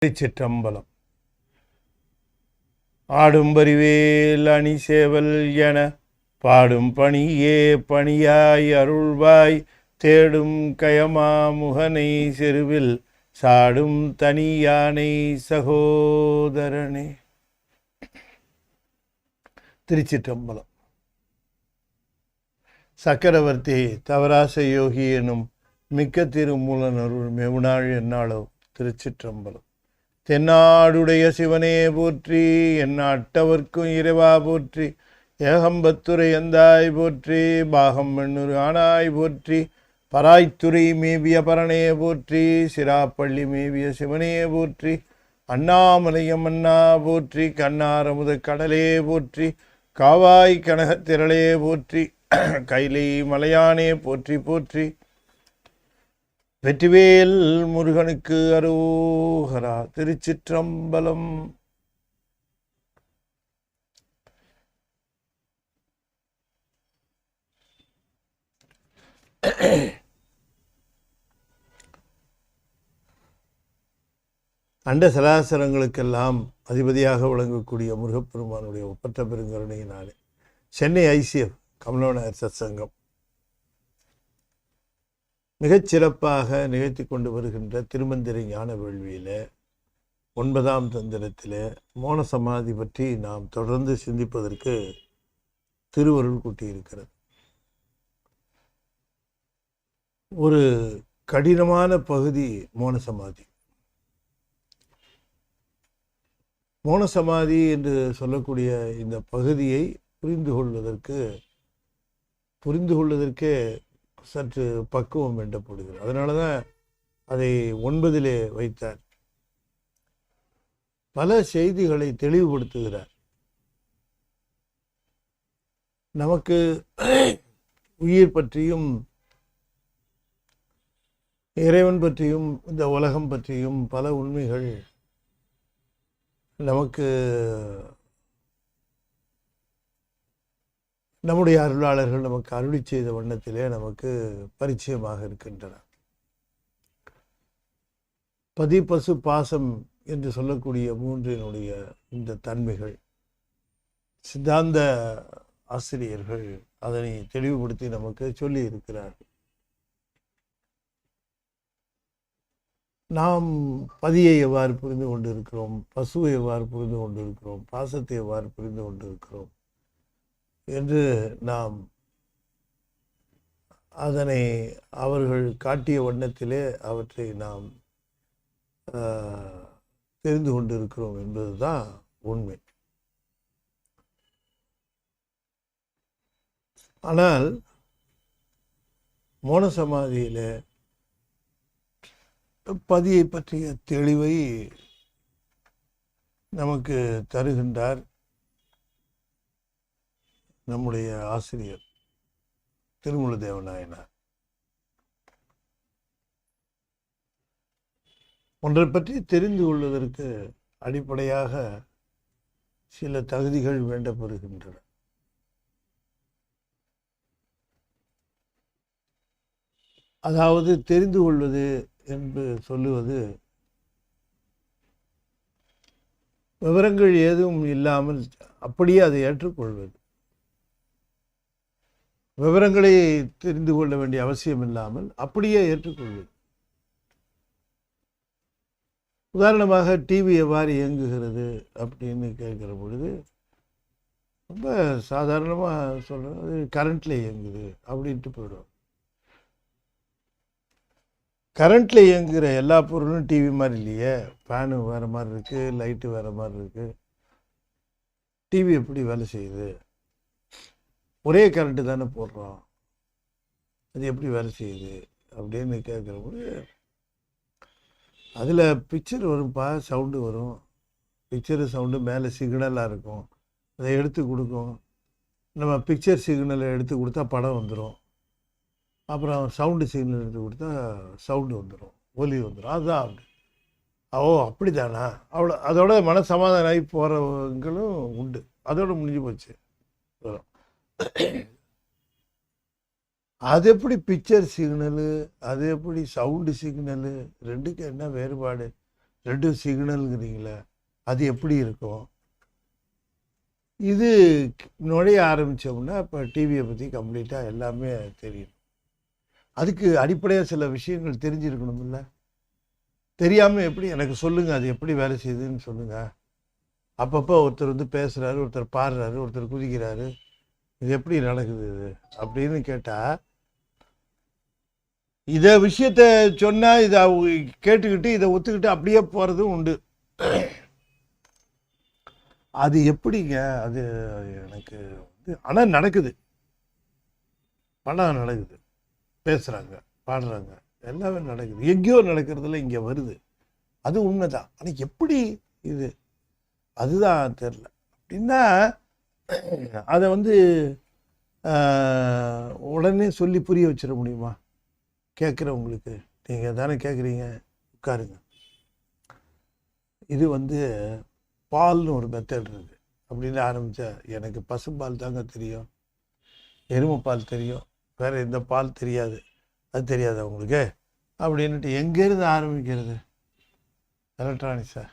திருச்சிற்றம்பலம். ஆடும் பரிவேல் அணி சேவல் என பாடும் பணியே பணியாய் அருள்வாய் தேடும் கயமா முகனை செருவில் சாடும் தனி யானை சகோதரனே. திருச்சிற்றம்பலம். சக்கரவர்த்தி தவராச யோகி எனும் மிக்க திருமூலனருள் மெவுநாள் என்னாளோ. திருச்சிற்றம்பலம். தென்னாடுடைய சிவனே போற்றி, எந்நாட்டவர்க்கும் இறைவா போற்றி, ஏகம்பத்துரை எந்தாய் போற்றி, பாகம் எண்ணூறு ஆனாய் போற்றி, பராய்த்துறை மேவிய பரணே போற்றி, சிராப்பள்ளி மேவிய சிவனே போற்றி, அண்ணாமலையம் அண்ணா போற்றி, கண்ணாரமுத கடலே போற்றி, காவாய் கனகத்திரளே போற்றி, கைலை மலையானே போற்றி போற்றி, வெற்றிவேல் முருகனுக்கு அரோகரா. திருச்சிற்றம்பலம். அண்ட சராசரங்களுக்கெல்லாம் அதிபதியாக விளங்கக்கூடிய முருகப்பெருமானுடைய ஒப்பற்ற பெருங்கருணையினாலே சென்னை ஐசிஎஃப் கமலோநாயர் சத்சங்கம் மிகச்சிறப்பாக நிகழ்த்தி கொண்டு வருகின்ற திருமந்திரை ஞான வேள்வியில் 9ஆம் தந்திரத்தில் மோன சமாதி பற்றி நாம் தொடர்ந்து சிந்திப்பதற்கு திருவருள் கூட்டியிருக்கிறது. ஒரு கடினமான பகுதி மோன சமாதி. மோன சமாதி என்று சொல்லக்கூடிய இந்த பகுதியை புரிந்து கொள்வதற்கே சற்று பக்குவம் வேண்டப்படுகிறது. அதனால தான் அதை 9 வைத்தார். பல செய்திகளை தெளிவுபடுத்துகிறார். நமக்கு உயிர் பற்றியும் இறைவன் பற்றியும் இந்த உலகம் பற்றியும் பல உண்மைகள் நமக்கு நம்முடைய அருளாளர்கள் நமக்கு அருளி செய்த வண்ணத்திலே நமக்கு பரிச்சயமாக இருக்கின்றன. பதி பசு பாசம் என்று சொல்லக்கூடிய மூன்றினுடைய இந்த தன்மைகள் சித்தாந்த ஆசிரியர்கள் அதனை தெளிவுபடுத்தி நமக்கு சொல்லி இருக்கிறார்கள். நாம் பதியை எவ்வாறு புரிந்து கொண்டு இருக்கிறோம், பசுவை எவ்வாறு புரிந்து கொண்டு இருக்கிறோம், பாசத்தை எவ்வாறு புரிந்து கொண்டு இருக்கிறோம் என்று நாம் அதனை அவர்கள் காட்டிய வண்ணத்திலே அவற்றை நாம் தெரிந்து கொண்டிருக்கிறோம் என்பதுதான் உண்மை. ஆனால் மோன சமாதியிலே பதியை பற்றிய தெளிவை நமக்கு தருகின்றார் நம்முடைய ஆசிரியர் திருமூல தேவநாயனார். ஒன்றை பற்றி தெரிந்து கொள்வதற்கு அடிப்படையாக சில தகுதிகள் வேண்டப்படுகின்றன. அதாவது தெரிந்து கொள்வது என்று சொல்லுவது விவரங்கள் ஏதும் இல்லாமல் அப்படியே அதை ஏற்றுக்கொள்வது. விவரங்களை தெரிந்து கொள்ள வேண்டிய அவசியம் இல்லாமல் அப்படியே ஏற்றுக்கொள்வது. உதாரணமாக டிவி எவ்வாறு இயங்குகிறது அப்படின்னு கேட்குற பொழுது ரொம்ப சாதாரணமாக சொல்கிறது, அது கரண்ட்டில் இயங்குது அப்படின்ட்டு போயிடும். கரண்ட்டில் இயங்குகிற எல்லா பொருளும் டிவி மாதிரி இல்லையே. ஃபேனு வேறு மாதிரி இருக்குது, லைட்டு வேறு மாதிரி இருக்குது. டிவி எப்படி வேலை செய்யுது? ஒரே கரண்ட்டு தானே போடுறோம், அது எப்படி வேலை செய்யுது அப்படின்னு கேட்குற போது அதில் பிக்சர் வரும்ப்பா, சவுண்டு வரும். பிக்சரு சவுண்டு மேலே சிக்னலாக இருக்கும், அதை எடுத்து கொடுக்கும். நம்ம பிக்சர் சிக்னலை எடுத்து கொடுத்தா படம் வந்துடும். அப்புறம் சவுண்டு சிக்னல் எடுத்து கொடுத்தா சவுண்டு வந்துடும், ஒலி வந்துடும். அதுதான் அப்படி. அப்படி தானா? அவ்வளோ. அதோட மன சமாதானம் ஆகி போகிறவங்களும் உண்டு. அதோடு முடிஞ்சு போச்சு. அது எப்படி பிக்சர் சிக்னலு, அது எப்படி சவுண்டு சிக்னலு, ரெண்டுக்கு என்ன வேறுபாடு? ரெண்டு சிக்னல்ங்கிறீங்களே, அது எப்படி இருக்கும்? இது நுழைய ஆரம்பித்தோம்னா இப்போ டிவியை பற்றி கம்ப்ளீட்டாக எல்லாமே தெரியும். அதுக்கு அடிப்படையாக சில விஷயங்கள் தெரிஞ்சிருக்கணும்ல. தெரியாமல் எப்படி எனக்கு சொல்லுங்கள், அது எப்படி வேலை செய்யுதுன்னு சொல்லுங்கள். அப்பப்போ ஒருத்தர் வந்து பேசுகிறாரு, ஒருத்தர் பாடுறாரு, ஒருத்தர் குதிக்கிறாரு, இது எப்படி நடக்குது இது அப்படின்னு கேட்டால், இதை விஷயத்த சொன்னால் இதை கேட்டுக்கிட்டு இதை ஒத்துக்கிட்டு அப்படியே போகிறதும் உண்டு. அது எப்படிங்க? அது எனக்கு வந்து ஆனால் நடக்குது, பணம் நடக்குது, பேசுகிறாங்க, பாடுறாங்க, எல்லாமே நடக்குது. எங்கேயோ நடக்கிறதுல இங்கே வருது, அது உண்மைதான். ஆனால் எப்படி இது, அதுதான் தெரில. அப்படின்னா அதை வந்து உடனே சொல்லி புரிய வச்சிட முடியுமா கேட்குறவங்களுக்கு? நீங்கள் தானே கேட்குறீங்க, உட்காருங்க. இது வந்து பால்னு ஒரு மெத்தட் இருக்குது அப்படின்னு ஆரம்பித்தா, எனக்கு பசும்பால் தாங்க தெரியும், எருமைப்பால் தெரியும், வேறு எந்த பால் தெரியாது, அது தெரியாது அவங்களுக்கு அப்படின்ட்டு எங்கேருந்து ஆரம்பிக்கிறது? எலக்ட்ரானிக்ஸா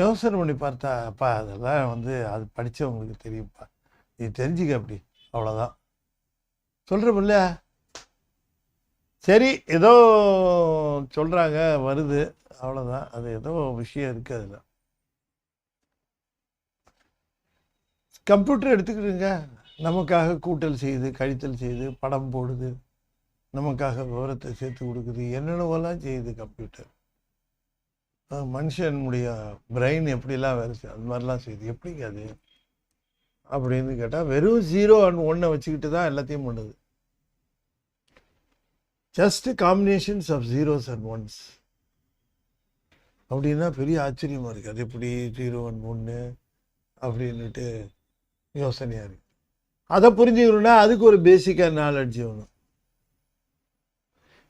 யோசனை பண்ணி பார்த்தா, அப்பா அதெல்லாம் வந்து அது படித்தவங்களுக்கு தெரியும்ப்பா, நீ தெரிஞ்சுக்க அப்படி, அவ்வளோதான் சொல்கிறோமில்ல. சரி, ஏதோ சொல்கிறாங்க, வருது, அவ்வளோதான். அது ஏதோ விஷயம் இருக்குது அதில். கம்ப்யூட்டர் எடுத்துக்கிடுங்க, நமக்காக கூட்டல் செய்யுது, கழித்தல் செய்யுது, படம் போடுது, நமக்காக விவரத்தை சேர்த்து கொடுக்குது, என்னென்னவெல்லாம் செய்யுது கம்ப்யூட்டர். மனுஷனுடைய பிரெயின் எப்படிலாம் வேலை செய்யும், அது மாதிரிலாம் செய்யுது. எப்படிங்க அது அப்படின்னு கேட்டால், வெறும் 0 and 1 வச்சுக்கிட்டு தான் எல்லாத்தையும் பண்ணுது. Just combinations of 0s and 1s அப்படின்னா பெரிய ஆச்சரியமாக இருக்குது. அது எப்படி 0 and 1 அப்படின்ட்டு யோசனையாக இருக்குது. அதை புரிஞ்சுக்கணுன்னா அதுக்கு ஒரு பேசிக்காக நாலெட்ஜ் வேணும்.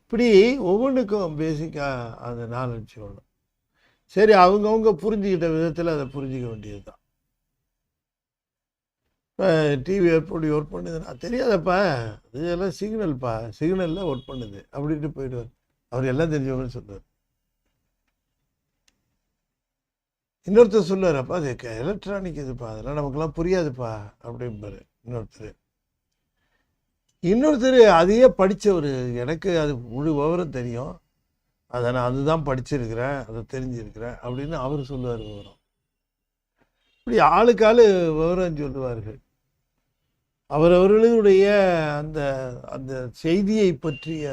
இப்படி ஒவ்வொன்றுக்கும் பேசிக்காக அந்த நாலெட்ஜ் வேணும். சரி, அவங்கவுங்க புரிஞ்சுக்கிட்ட விதத்தில் அதை புரிஞ்சிக்க வேண்டியது தான். இப்போ டிவி எப்படி ஒர்க் பண்ணுதுன்னா, தெரியாதப்பா, இதெல்லாம் சிக்னல்ப்பா, சிக்னலில் ஒர்க் பண்ணுது அப்படின்ட்டு போயிடுவார். அவர் எல்லாம் தெரிஞ்சவங்கன்னு சொல்லுவார். இன்னொருத்தர் சொல்லுவார், அப்பா அது எலக்ட்ரானிக் இதுப்பா, அதெல்லாம் நமக்குலாம் புரியாதுப்பா அப்படிம்பாரு இன்னொருத்தர் அதையே படித்தவர், எனக்கு அது முழு விவரம் தெரியும், அதை நான் அதுதான் படிச்சிருக்கிறேன், அதை தெரிஞ்சிருக்கிறேன் அப்படின்னு அவர் சொல்லுவார் விவரம். இப்படி ஆளுக்கு ஆள் விவரம் சொல்லுவார்கள். அவரவர்களுடைய அந்த அந்த செய்தியை பற்றிய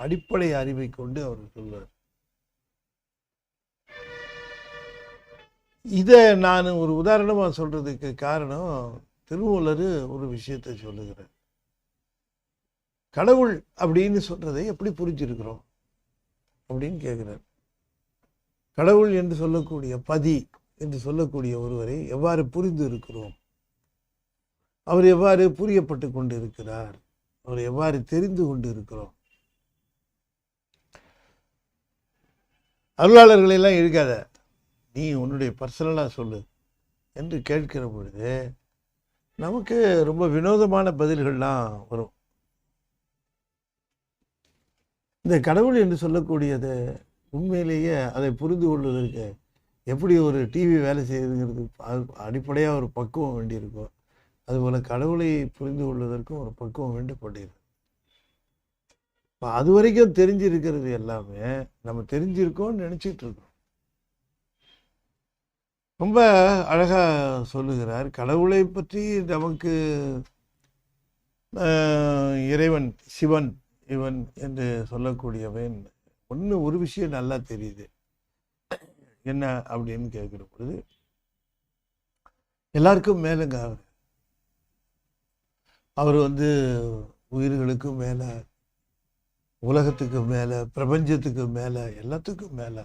அடிப்படை அறிவை கொண்டு அவர் சொல்வார். இதை நான் ஒரு உதாரணமாக சொல்றதுக்கு காரணம், திருமூலர் ஒரு விஷயத்தை சொல்லுகிறார். கடவுள் அப்படின்னு சொல்றதை எப்படி புரிஞ்சிருக்கிறோம் அப்படின்னு கேட்கிறார். கடவுள் என்று சொல்லக்கூடிய பதி என்று சொல்லக்கூடிய ஒருவரை எவ்வாறு புரிந்து இருக்கிறோம், அவர் எவ்வாறு புரியப்பட்டு கொண்டு இருக்கிறார், அவர் எவ்வாறு தெரிந்து கொண்டு இருக்கிறோம். அருளாளர்களெல்லாம் இருக்காத, நீ உன்னுடைய பர்சனலாக சொல்லு என்று கேட்கிற பொழுது நமக்கு ரொம்ப வினோதமான பதில்கள்லாம் வரும். இந்த கடவுள் என்று சொல்லக்கூடியதை உண்மையிலேயே அதை புரிந்து கொள்வதற்கு எப்படி ஒரு டிவி வேலை செய்யுதுங்கிறது அடிப்படையாக ஒரு பக்குவம் வேண்டியிருக்கும், அதுபோல் கடவுளை புரிந்து கொள்வதற்கும் ஒரு பக்குவம் வேண்டப்பட்டிருக்கு. இப்போ அது வரைக்கும் தெரிஞ்சிருக்கிறது எல்லாமே நம்ம தெரிஞ்சிருக்கோம்னு நினச்சிட்டு இருக்கோம். ரொம்ப அழகாக சொல்லுகிறார், கடவுளை பற்றி நமக்கு இறைவன் சிவன் இவன் என்று சொல்லக்கூடியவன் ஒரு விஷயம் நல்லா தெரியுது. என்ன அப்படின்னு கேட்குற பொழுது, எல்லாருக்கும் மேலுங்க அவர் வந்து உயிர்களுக்கும் மேலே, உலகத்துக்கு மேலே, பிரபஞ்சத்துக்கு மேலே, எல்லாத்துக்கும் மேலே,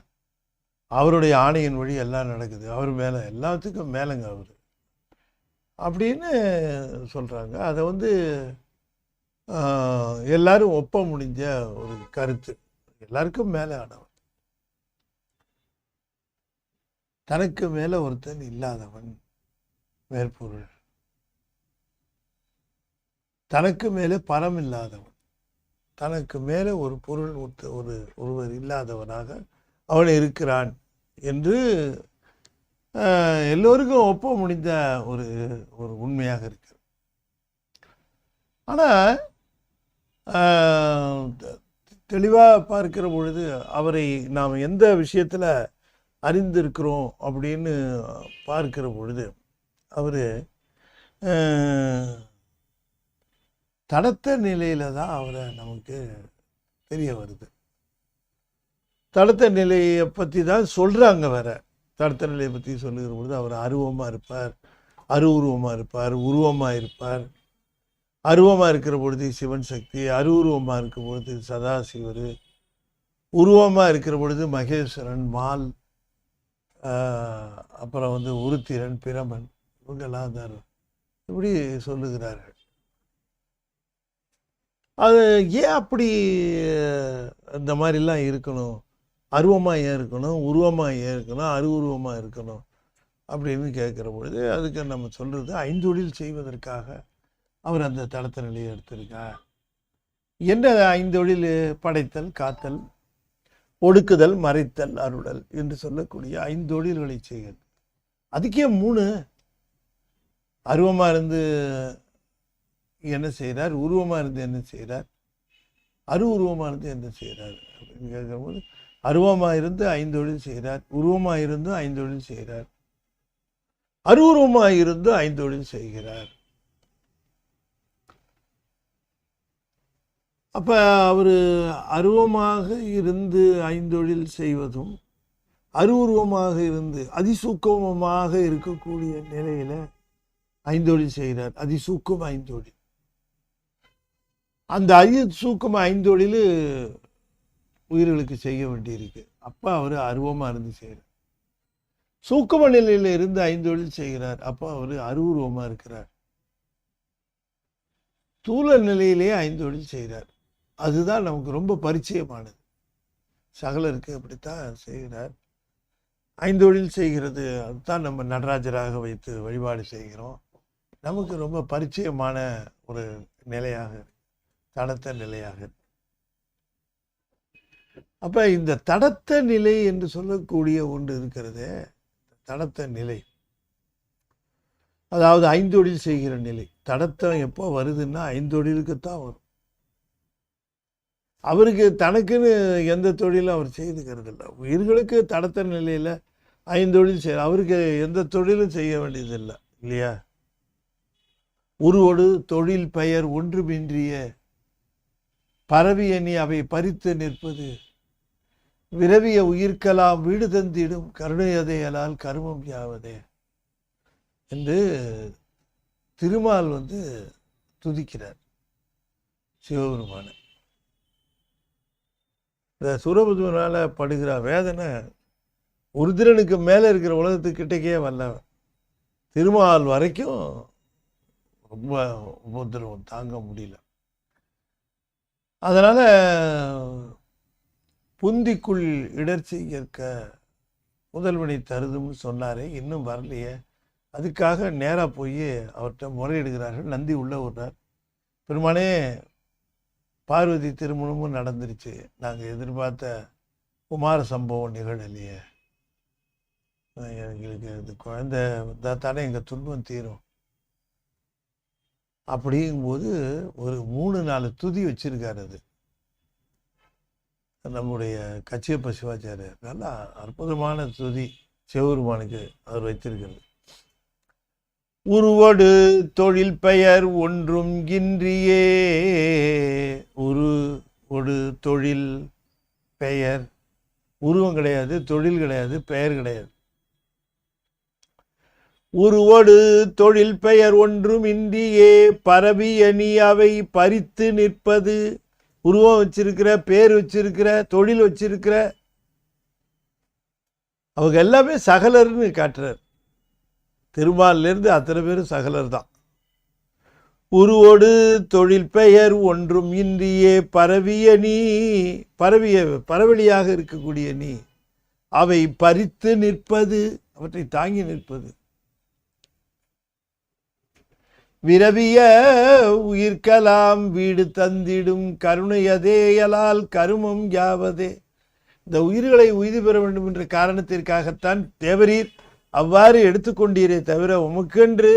அவருடைய ஆணையின் வழி எல்லாம் நடக்குது, அவர் மேலே, எல்லாத்துக்கும் மேலேங்க அவர் அப்படின்னு சொல்கிறாங்க. அதை வந்து எல்லாரும் ஒப்ப முடிஞ்ச ஒரு கருத்து. எல்லாருக்கும் மேலே ஆனவன், தனக்கு மேலே ஒருத்தன் இல்லாதவன் மேற்பொருள், தனக்கு மேலே பரம் இல்லாதவன். தனக்கு மேலே ஒரு பொருள் ஒருவர் இல்லாதவனாக அவன் இருக்கிறான் என்று எல்லோருக்கும் ஒப்ப முடிந்த ஒரு ஒரு உண்மையாக இருக்கு. ஆனால் தெளிவாக பார்க்கிற பொழுது அவரை நாம் எந்த விஷயத்தில் அறிந்திருக்கிறோம் அப்படின்னு பார்க்கிற பொழுது அவர் தடத்த நிலையில் தான் அவரை நமக்கு தெரிய வருது. தடத்த நிலையை பற்றி தான் சொல்கிறாங்க. வேற தடத்த நிலையை பற்றி சொல்லுகிற பொழுது அவர் அருவமாக இருப்பார், அருவுருவமாக இருப்பார், உருவமாக இருப்பார். அருவமாக இருக்கிற பொழுது சிவன் சக்தி, அருவுருவமாக இருக்கிற பொழுது சதாசிவர், உருவமாக இருக்கிற பொழுது மகேஸ்வரன், மால், அப்புறம் உருத்திரன், பிரமன், இவங்கெல்லாம் தான் இப்படி சொல்லுகிறார்கள். அது ஏன் அப்படி இந்த மாதிரிலாம் இருக்கணும்? அருவமாக ஏன் இருக்கணும், உருவமாக ஏன் இருக்கணும், அருவுருவமாக இருக்கணும் அப்படின்னு கேட்குற பொழுது அதுக்கு நம்ம சொல்கிறது ஐந்தொழில் செய்வதற்காக அவர் அந்த தடத்த நிலையை எடுத்திருக்கார். என்ன ஐந்தொழில்? படைத்தல், காத்தல், ஒடுக்குதல், மறைத்தல், அருளல் என்று சொல்லக்கூடிய ஐந்தொழில்களை செய்கிறது. அதுக்கே 3. அருவமாக இருந்து என்ன செய்கிறார், உருவமாக இருந்து என்ன செய்கிறார், அருவுருவமாக இருந்து என்ன செய்கிறார் அப்படின்னு கேட்கும்போது அருவமாக இருந்து ஐந்தொழில் செய்கிறார், உருவமாக இருந்து ஐந்தொழில் செய்கிறார், அருவுருவமாக இருந்து ஐந்தொழில் செய்கிறார். அப்போ அவர் அருவமாக இருந்து ஐந்தொழில் செய்வதும் அருவுருவமாக இருந்து அதிசூக்கமமாக இருக்கக்கூடிய நிலையில் ஐந்தொழில் செய்கிறார். அதிசூக்கம் ஐந்தொழில். அந்த அதிசூக்கம் ஐந்தொழில் உயிர்களுக்கு செய்ய வேண்டியிருக்கு. அப்போ அவர் அருவமாக இருந்து செய்கிறார். சூக்கம நிலையில் இருந்து ஐந்தொழில் செய்கிறார். அப்போ அவர் அருவுருவமாக இருக்கிறார். தூல நிலையிலே ஐந்தொழில் செய்கிறார். அதுதான் நமக்கு ரொம்ப பரிச்சயமானது. சகலருக்கு அப்படித்தான் செய்கிறார். ஐந்தொழில் செய்கிறது அதுதான் நம்ம நடராஜராக வைத்து வழிபாடு செய்கிறோம். நமக்கு ரொம்ப பரிச்சயமான ஒரு நிலையாக, தடத்த நிலையாக. அப்போ இந்த தடத்த நிலை என்று சொல்லக்கூடிய ஒன்று இருக்கிறதே, தடத்த நிலை, அதாவது ஐந்தொழில் செய்கிற நிலை. தடத்தம் எப்போ வருதுன்னா ஐந்தொழிலுக்குத்தான் வரும். அவருக்கு தனக்குன்னு எந்த தொழிலும் அவர் செய்துக்கிறது இல்லை. உயிர்களுக்கு தடத்த நிலையில் ஐந்தொழில் செய்ய, அவருக்கு எந்த தொழிலும் செய்ய வேண்டியதில்லை இல்லையா? உருவொடு தொழில் பெயர் ஒன்றுமின்றிய பரவிய நீ அவை பறித்து நிற்பது விரவிய உயிர்க்கலாம் வீடு தந்திடும் கருணையதையலால் கருமம் யாவதே என்று திருமால் துதிக்கிறார் சிவபெருமான. இந்த சூரபத்மனால படுகிற வேதனை உருத்திரனுக்கு மேலே இருக்கிற உலகத்துக்கிட்டக்கே வரல. திருமால் வரைக்கும் ரொம்ப உபத்திரவம் தாங்க முடியல. அதனால் புந்திக்குள் இடர்ச்சி ஏற்க முதல்வனை தருதும்னு சொன்னாரே, இன்னும் வரலையே. அதுக்காக நேராக போய் அவர்கிட்ட முறையிடுகிறார்கள். நந்தி உள்ள விடுறார். பெருமானே, பார்வதி திருமணமும் நடந்துருச்சு, நாங்கள் எதிர்பார்த்த குமார சம்பவம் நிகழலையே, எங்களுக்கு இது குழந்தை தானே எங்கள் துன்பம் தீரும் அப்படிங்கும்போது ஒரு 3-4 துதி வச்சிருக்காரு. அது நம்முடைய கச்சியப்ப சிவாச்சாரியர் நல்லா அற்புதமான துதி சிவபெருமானுக்கு அவர் வைத்திருக்கிறது. உருவொடு தொழில் பெயர் ஒன்றும் இன்றியே. உருவொடு தொழில் பெயர், உருவம் கிடையாது, தொழில் கிடையாது, பெயர் கிடையாது. உருவொடு தொழில் பெயர் ஒன்றும் இன்றியே பரவிய நீ அவை பறித்து நிற்பது. உருவம் வச்சிருக்கிற, பேர் வச்சிருக்கிற, தொழில் வச்சிருக்கிற, அவங்க எல்லாமே சகலர்னு காட்டுறார். திருமாலிலிருந்து அத்தனை பேரும் சகலர் தான். உருவொடு தொழில் பெயர் ஒன்றும் இன்றியே பரவிய நீ, பரவலியாக இருக்கக்கூடிய நீ அவை பறித்து நிற்பது, அவற்றை தாங்கி நிற்பது. விரவிய உயிர்க்கலாம் வீடு தந்திடும் கருணையதேயலால் கருமம் யாவதே. இந்த உயிர்களை உய்து பெற வேண்டும் என்ற காரணத்திற்காகத்தான் தேவரீர் அவ்வாறு எடுத்துக்கொண்டீரே தவிர உமக்கென்று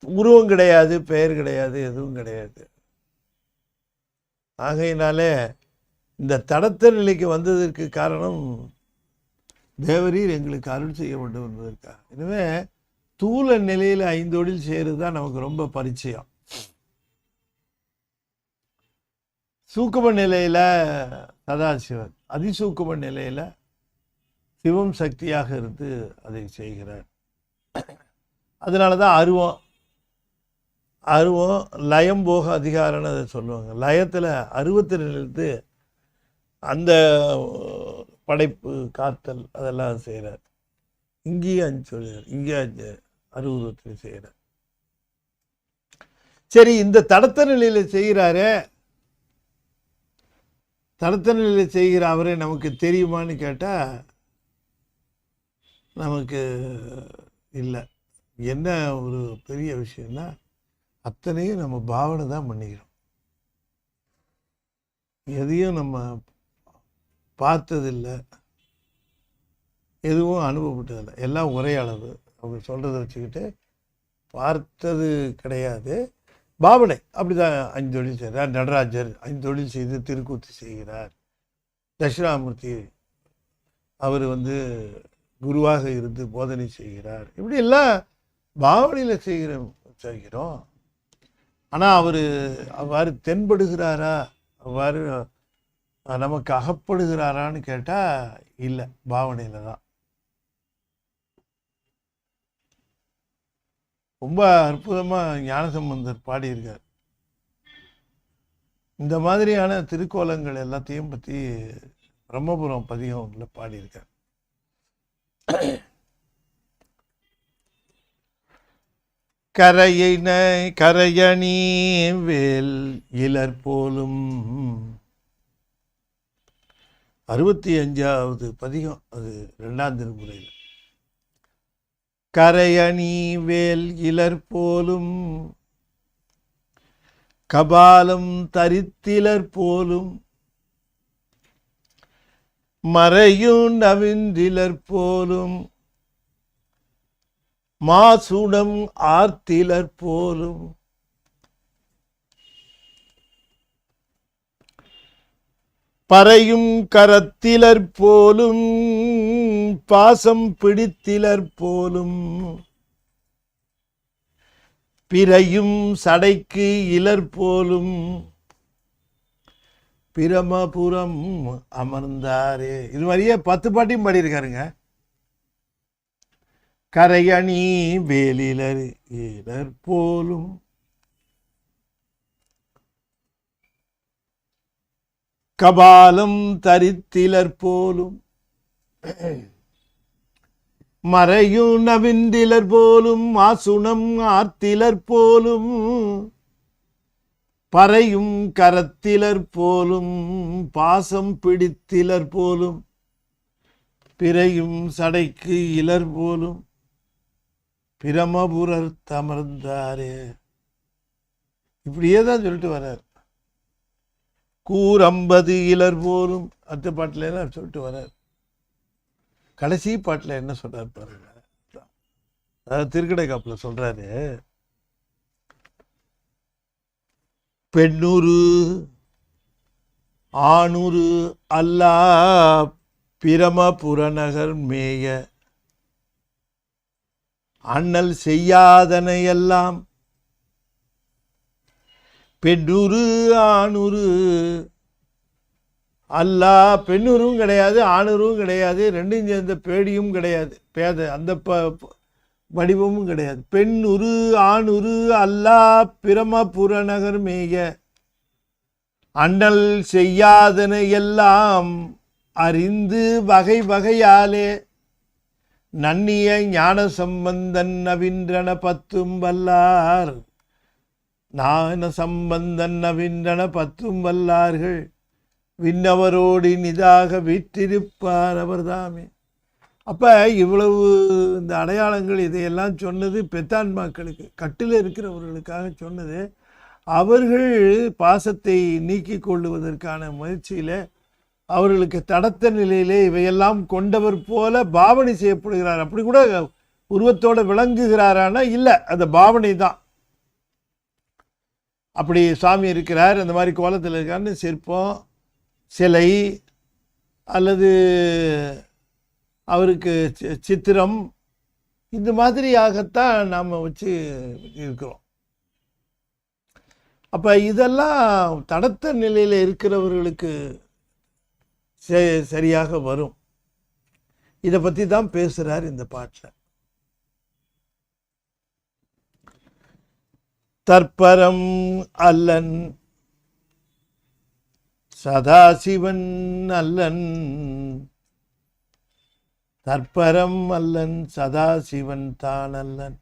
உருவம் கிடையாது, பெயர் கிடையாது, எதுவும் கிடையாது. ஆகையினாலே இந்த தடத்த நிலைக்கு வந்ததற்கு காரணம் தேவரீர் எங்களுக்கு அருள் செய்ய வேண்டும் என்பதற்காக. எனவே தூல நிலையில் 5 தொழில் செய்கிறது தான் நமக்கு ரொம்ப பரிச்சயம். சூக்கும நிலையில் சதாசிவன், அதிசூக்கும நிலையில் சிவம் சக்தியாக இருந்து அதை செய்கிறார். அதனால தான் அருவம் லயம் போக அதிகாரம்னு அதை சொல்லுவாங்க. லயத்தில் அருவத்திலிருந்து அந்த படைப்பு காத்தல் அதெல்லாம் செய்கிறார். இங்கேயும் 5 சொல்கிறார், இங்கே 5 அருவத்தில் செய்கிறார். சரி, இந்த தடத்த நிலையில் செய்கிறாரே, தடத்த நிலையில் செய்கிற அவரே நமக்கு தெரியுமான்னு கேட்டால் நமக்கு இல்லை. என்ன ஒரு பெரிய விஷயம்னா அத்தனையும் நம்ம பாவனை தான் பண்ணிக்கிறோம். எதையும் நம்ம பார்த்ததில்லை, எதுவும் அனுபவப்பட்டதில்லை. எல்லாம் ஒரே அளவு. அவங்க சொல்கிறத வச்சுக்கிட்டு பார்த்தது கிடையாது, பாவனை. அப்படி தான் 5 தொழில் செய்கிறார். நடராஜர் 5 தொழில் செய்து திருக்கூத்து செய்கிறார். தட்சிணாமூர்த்தி அவர் குருவாக இருந்து போதனை செய்கிறார். இப்படி எல்லாம் பாவனையில் செய்கிறோம். ஆனால் அவர் அவ்வாறு தென்படுகிறாரா, அவ்வாறு நமக்கு அகப்படுகிறாரான்னு கேட்டால் இல்லை, பாவனையில் தான். ரொம்ப அற்புதமாக ஞானசம்பந்தர் பாடியிருக்கார். இந்த மாதிரியான திருக்கோலங்கள் எல்லாத்தையும் பற்றி பிரம்மபுரம் பதிகம்ல பாடியிருக்கார். கரையணி வேல் இலர் போலும் 65வது பதிகம், அது 2ஆம் திருமுறையில். கரையணி வேல் இலர் போலும் கபாலம் தரித்திலர் போலும் மறையும் நவிந்திலர் போலும் மாசுடம் ஆர்த்திலர் போலும் பறையும் கரத்திலர் போலும் பாசம் பிடித்திலர் போலும் பிறையும் சடைக்கு இலர் போலும் பிரமபுரம் அமர்ந்தாரே. இது மாதிரியே 10 பாட்டையும் பாடியிருக்காருங்க. கரையணி வேலிலர் இலர் போலும் கபாலம் தரித்திலர் போலும் மறையும் நவிந்திலர் போலும் மாசுணம் ஆர்த்திலர் போலும் பறையும் கரத்திலர் போலும் பாசம் பிடித்திலர் போலும் பிறையும் சடைக்கு இலர் போலும் பிரமபுரர் தமர்ந்தாரே. இப்படியே தான் சொல்லிட்டு வர்றார். கூரம்பது இலர் போலும் அடுத்த பாட்டில் எல்லாம் சொல்லிட்டு வர்றார். கடைசி பாட்டில் என்ன சொல்றாரு பாருங்க. அதாவது திருக்கடைக்காப்பில் சொல்றாரு, பெண்ணுரு ஆணுரு அல்லா பிரமபுரநகர் மேய அண்ணல் செய்யாதனையெல்லாம் பெண்ணுரு ஆணுரு அல்லா. பெண்ணுரும் கிடையாது, ஆணுரும் கிடையாது, ரெண்டும் சேர்ந்த பேடியும் கிடையாது, பேத அந்த வடிவமும் கிடையாது. பெண்ணுரு ஆணுரு அல்லா பிரமபுரநகர் மேய அண்ணல் செய்யாதனை எல்லாம் அறிந்து வகை வகையாலே நன்னிய ஞான சம்பந்தன் நவீன்றன 10 வல்லார். ஞான சம்பந்தன் நவீன்றன 10 வல்லார்கள் விண்ணவரோடு நிதாக வீற்றிருப்பார் அவர்தாமே. அப்போ இவ்வளவு இந்த அடையாளங்கள் இதையெல்லாம் சொன்னது பெத்தான்மாக்களுக்கு, கட்டில் இருக்கிறவர்களுக்காக சொன்னது. அவர்கள் பாசத்தை நீக்கி கொள்ளுவதற்கான முயற்சியில் அவர்களுக்கு தடத்த நிலையிலே இவையெல்லாம் கொண்டவர் போல பாவனை செய்யப்படுகிறார். அப்படி கூட உருவத்தோடு விளங்குகிறாரானா இல்லை, அந்த பாவனை தான். அப்படி சாமி இருக்கிறார், அந்த மாதிரி கோலத்தில் இருக்காருன்னு சிற்பம், சிலை அல்லது அவருக்கு சித்திரம், இந்த மாதிரியாகத்தான் நாம் வச்சு இருக்கிறோம். அப்போ இதெல்லாம் தடத்த நிலையில் இருக்கிறவர்களுக்கு சரியாக வரும். இதை பற்றி தான் பேசுகிறார் இந்த பாட்டில். தற்பரம் அல்லன் சதாசிவன் அல்லன், தற்பரம் அல்லன் சதாசிவன் தான் அல்லன்,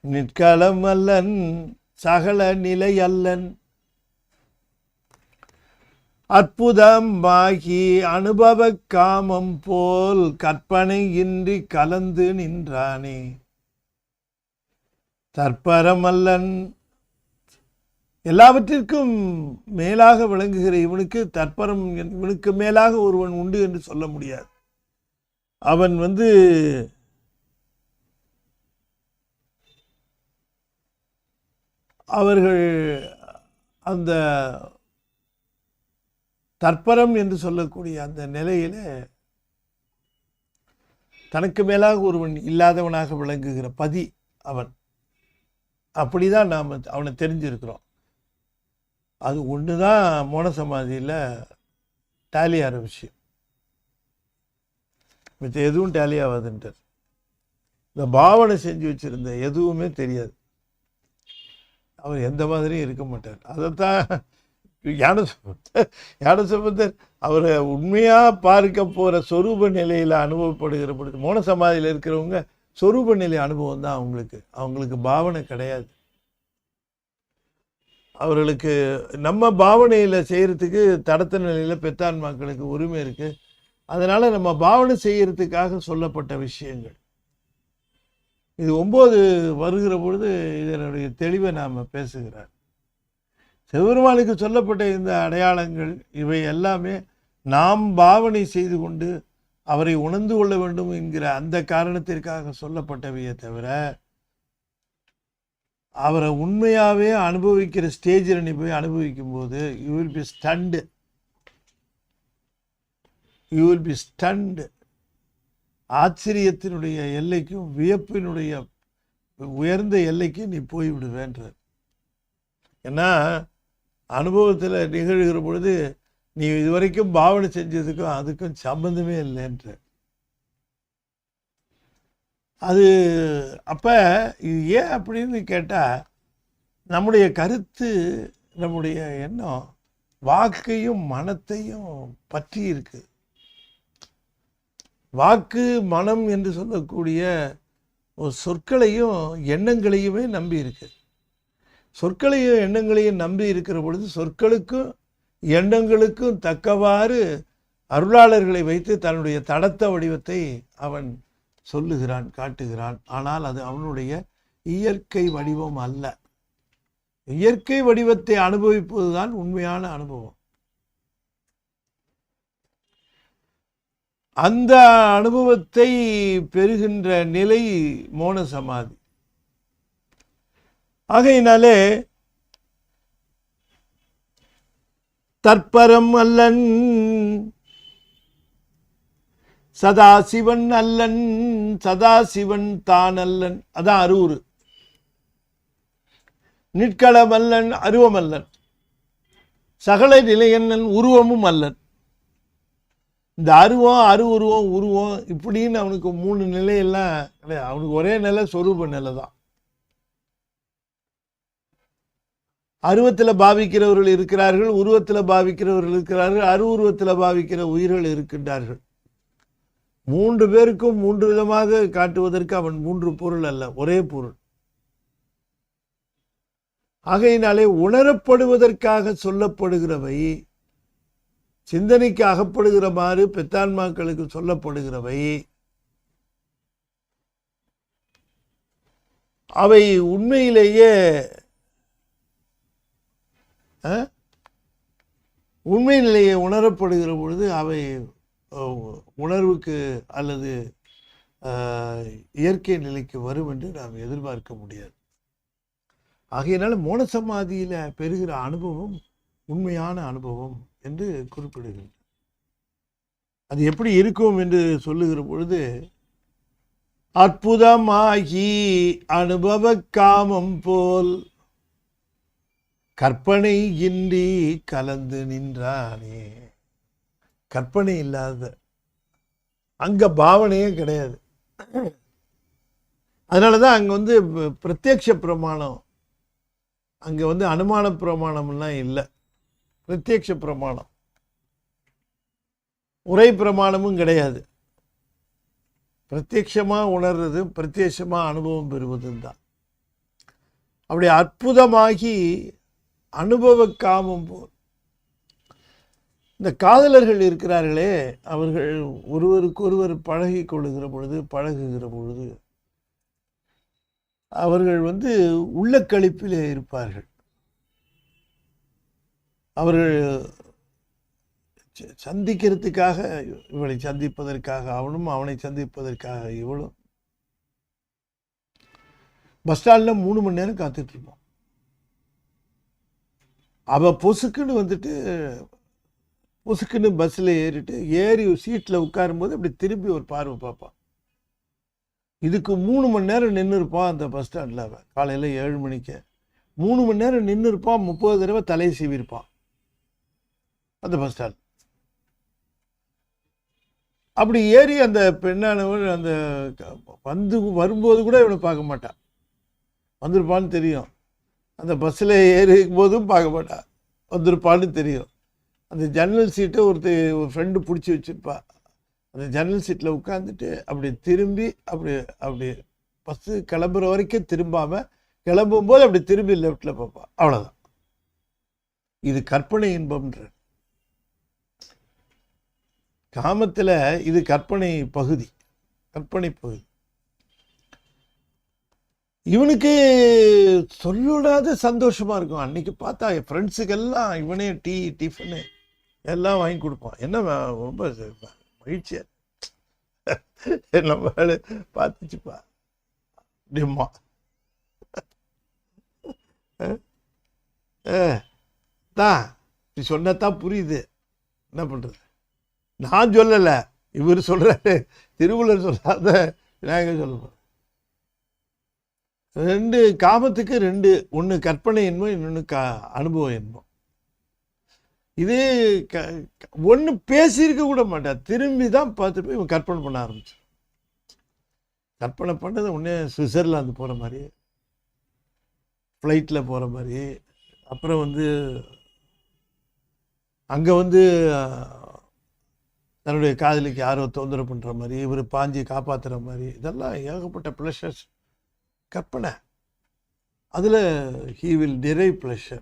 நிற்களம் அல்லன் சகல நிலை அல்லன், அற்புதமாகி அனுபவ காமம் போல் கற்பனை இன்றி கலந்து நின்றானே. தற்பரம் அல்லன், எல்லாவற்றிற்கும் மேலாக விளங்குகிற இவனுக்கு தற்பரம், இவனுக்கு மேலாக ஒருவன் உண்டு என்று சொல்ல முடியாது. அவன் அவர்கள் அந்த தற்பரம் என்று சொல்லக்கூடிய அந்த நிலையில தனக்கு மேலாக ஒருவன் இல்லாதவனாக விளங்குகிற பதி அவன். அப்படிதான் நாம் அவனை தெரிஞ்சிருக்கிறோம். அது ஒன்று தான் மோன சமாதியில் டேலி ஆகிற விஷயம். மிச்ச எதுவும் டேலி ஆகாதுன்றார். இந்த பாவனை செஞ்சு வச்சுருந்த எதுவுமே தெரியாது. அவர் எந்த மாதிரியும் இருக்க மாட்டார். அதைத்தான் ஞானசம்பந்தர் அவரை உண்மையாக பார்க்க போகிற சொரூப நிலையில் அனுபவப்படுகிற பொழுது, மோன சமாதியில் இருக்கிறவங்க சொரூப நிலை அனுபவம் தான் அவங்களுக்கு பாவனை கிடையாது. அவர்களுக்கு நம்ம பாவனையில் செய்கிறதுக்கு தடத்த நிலையில் பெத்தான்மாக்களுக்கு உரிமை இருக்குது. அதனால் நம்ம பாவனை செய்கிறதுக்காக சொல்லப்பட்ட விஷயங்கள் இது 9 வருகிற பொழுது இதனுடைய தெளிவை நாம் பேசுகிறார். சிவபெருமானுக்கு சொல்லப்பட்ட இந்த அடையாளங்கள் இவை எல்லாமே நாம் பாவனை செய்து கொண்டு அவரை உணர்ந்து கொள்ள வேண்டும் என்கிற அந்த காரணத்திற்காக சொல்லப்பட்டவையே தவிர, அவரை உண்மையாகவே அனுபவிக்கிற ஸ்டேஜில் நீ போய் அனுபவிக்கும் போது யூ வில் பி ஸ்டண்ட். ஆச்சரியத்தினுடைய எல்லைக்கும் வியப்பினுடைய உயர்ந்த எல்லைக்கும் நீ போய்விடுவேன்ற. ஏன்னா அனுபவத்தில் நிகழ்கிற பொழுது நீ இதுவரைக்கும் பாவனை செஞ்சதுக்கும் அதுக்கும் சம்பந்தமே இல்லைன்ற. அது அப்போ இது ஏன் அப்படின்னு கேட்டால், நம்முடைய கருத்து, நம்முடைய எண்ணம் வாக்கையும் மனத்தையும் பற்றி இருக்கு. வாக்கு மனம் என்று சொல்லக்கூடிய ஒரு சொற்களையும் எண்ணங்களையுமே நம்பி இருக்கு. சொற்களையும் எண்ணங்களையும் நம்பி இருக்கிற பொழுது சொற்களுக்கும் எண்ணங்களுக்கும் தக்கவாறு அருளாளர்களை வைத்து தன்னுடைய தடத்த வடிவத்தை அவன் சொல்லுகிறான், காட்டுகிறான். ஆனால் அது அவனுடைய இயற்கை வடிவம் அல்ல. இயற்கை வடிவத்தை அனுபவிப்பதுதான் உண்மையான அனுபவம். அந்த அனுபவத்தை பெறுகின்ற நிலை மோன சமாதி. ஆகையினாலே தற்பரம் அல்லன் சதாசிவன் அல்லன், சதாசிவன் தான் அல்லன், அதான் அரூறு. நிற்களம் அல்லன், அருவம் அல்லன், சகல நிலையன்னன், உருவமும் அல்லன். இந்த அருவம், உருவம், உருவம் இப்படின்னு அவனுக்கு 3 நிலையெல்லாம் கிடையாது. அவனுக்கு ஒரே நிலை சொரூப நிலை தான். அருவத்தில் பாவிக்கிறவர்கள் இருக்கிறார்கள், உருவத்தில் பாவிக்கிறவர்கள் இருக்கிறார்கள், உருவத்தில் பாவிக்கிற உயிர்கள் இருக்கின்றார்கள். 3 பேருக்கும் 3 விதமாக காட்டுவதற்கு அவன் 3 பொருள் அல்ல, ஒரே பொருள். ஆகையினாலே உணரப்படுவதற்காக சொல்லப்படுகிறவை சிந்தனைக்கு அகப்படுகிறமாறு பெத்தான்மாக்களுக்கு சொல்லப்படுகிறவை அவை உண்மையிலேயே உண்மை நிலையை உணரப்படுகிற பொழுது அவை உணர்வுக்கு அல்லது இயற்கை நிலைக்கு வரும் என்று நாம் எதிர்பார்க்க முடியாது. ஆகையினால மோன சமாதியில் பெறுகிற அனுபவம் உண்மையான அனுபவம் என்று குறிப்பிடுகிறது. அது எப்படி இருக்கும் என்று சொல்லுகிற பொழுது, அற்புதமாகி அனுபவ காமம் போல் கற்பனை இன்றி கலந்து நின்றானே. கற்பனை இல்லாத, அங்க பாவனையே கிடையாது. அதனாலதான் அங்க பிரத்யக்ஷ பிரமாணம், அங்க அனுமான பிரமாணம்லாம் இல்லை, பிரத்யக்ஷ பிரமாணம், உரை பிரமாணமும் கிடையாது. பிரத்யக்ஷமா உணர்றது, பிரத்யட்சமா அனுபவம் பெறுவதும் தான். அப்படி அற்புதமாகி அனுபவ காமம் போல் இந்த காதலர்கள் இருக்கிறார்களே, அவர்கள் ஒருவருக்கொருவர் பழகி கொள்ளுகிற பொழுது, பழகுகிற பொழுது அவர்கள் உள்ள களிப்பிலே இருப்பார்கள். அவர்கள் சந்திக்கிறதுக்காக, இவளை சந்திப்பதற்காக அவனும், அவனை சந்திப்பதற்காக இவளும் பஸ் ஸ்டாண்டில் 3 மணி நேரம் காத்துட்டு இருப்போம். அவள் பொசுக்குன்னு பஸ்ஸில் ஏறி சீட்டில் உட்காரும்போது அப்படி திரும்பி ஒரு பார்வை பார்ப்பான். இதுக்கு 3 மணி நேரம் நின்று இருப்பான் அந்த பஸ் ஸ்டாண்டில். அவன் காலையில் 7 மணிக்கு 3 மணி நேரம் நின்று இருப்பான். 30 தடவை தலையை சீவிருப்பான் அந்த பஸ் ஸ்டாண்ட். அப்படி ஏறி அந்த பெண்ணானவள் அந்த வரும்போது கூட இவனை பார்க்க மாட்டான். வந்திருப்பான்னு தெரியும். அந்த பஸ்ஸில் ஏறும் போதும் பார்க்க மாட்டான், வந்திருப்பான்னு தெரியும். அந்த ஜன்னல் சீட்டை ஒரு ஃப்ரெண்டு பிடிச்சி வச்சுருப்பா. அந்த ஜன்னல் சீட்டில் உட்காந்துட்டு அப்படி திரும்பி அப்படி பஸ்ஸு கிளம்புற வரைக்கும் திரும்பாமல், கிளம்பும்போது அப்படி திரும்பி லெஃப்டில் பார்ப்பா. அவ்வளோதான். இது கற்பனை இன்பம்ன்ற. காமத்தில் இது கற்பனை பகுதி, கற்பனை பகுதி. இவனுக்கு சொல்லோடாத சந்தோஷமா இருக்கும். அன்னைக்கு பார்த்தா என் ஃப்ரெண்ட்ஸுக்கெல்லாம் இவனே டிஃபனு எல்லாம் வாங்கி கொடுப்பான். என்ன ரொம்ப மகிழ்ச்சியா நம்ம பார்த்துச்சுப்பா அப்படிமா. தான் நீ சொன்னதான் புரியுது. என்ன பண்றது? நான் சொல்லலை, இவர் சொல்றாரு, திருவள்ளுவர் சொல்லாத விநாயகர் சொல்ல. 2 காமத்துக்கு 2, ஒன்று கற்பனை இன்பம், இன்னொன்று அனுபவ இன்பம். இது ஒன்று பேசியிருக்க கூட மாட்டா, திரும்பி தான் பார்த்து போய் இவன் கற்பனை பண்ண ஆரம்பிச்சு. கற்பனை பண்ணது ஒன்று சுவிட்சர்லாந்து போகிற மாதிரி, ஃப்ளைட்டில் போகிற மாதிரி, அப்புறம் அங்கே தன்னுடைய காதலிக்கு யாரோ தொந்தரவு பண்ணுற மாதிரி, இவர் பாஞ்சி காப்பாற்றுற மாதிரி, இதெல்லாம் ஏகப்பட்ட ப்ளஷர்ஸ் கற்பனை. அதில் ஹீ வில் டிரைவ் ப்ளஷர்.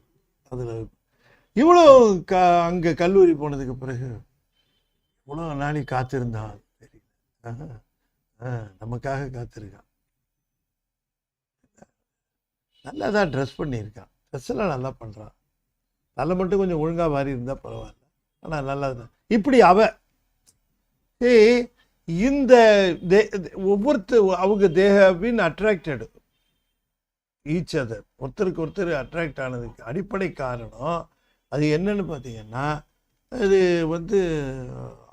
அதில் இவ்வளோ அங்கே கல்லூரி போனதுக்கு பிறகு இவ்வளோ நாளை காத்திருந்தான் தெரியல, நமக்காக காத்திருக்கான். நல்லா தான் ட்ரெஸ் பண்ணியிருக்கான், ட்ரெஸ்ஸெல்லாம் நல்லா பண்ணுறான். தலை மட்டும் கொஞ்சம் ஒழுங்காக மாறி இருந்தால் பரவாயில்ல, ஆனால் நல்லா தான். இப்படி இந்த அவங்க they have been attracted each other. ஒருத்தருக்கு ஒருத்தர் அட்ராக்ட் ஆனதுக்கு அடிப்படை காரணம் அது என்னன்னு பார்த்தீங்கன்னா, அது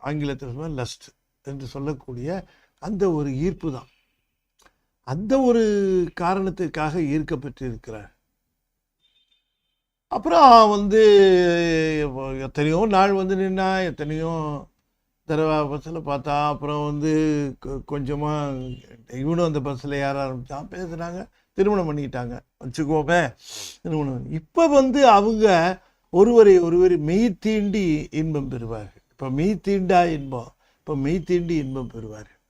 ஆங்கிலத்தில் லஸ்ட் என்று சொல்லக்கூடிய அந்த ஒரு ஈர்ப்பு தான். அந்த ஒரு காரணத்திற்காக ஈர்க்கப்பட்டிருக்கிறார். அப்புறம் எத்தனையோ நாள் நின்னா, எத்தனையோ தடவை பஸ்ஸில் பார்த்தா, அப்புறம் கொஞ்சமாக இவனும் அந்த பஸ்ஸில் ஏற ஆரம்பித்தான், பேசுகிறாங்க, திருமணம் பண்ணிக்கிட்டாங்க வச்சுக்கோமே. திருமணம் இப்போ அவங்க ஒருவரை மெய் தீண்டி இன்பம் பெறுவார்கள். இப்போ மெய் தீண்டா இன்பம், இப்போ மெய் தீண்டி இன்பம் பெறுவார்கள்.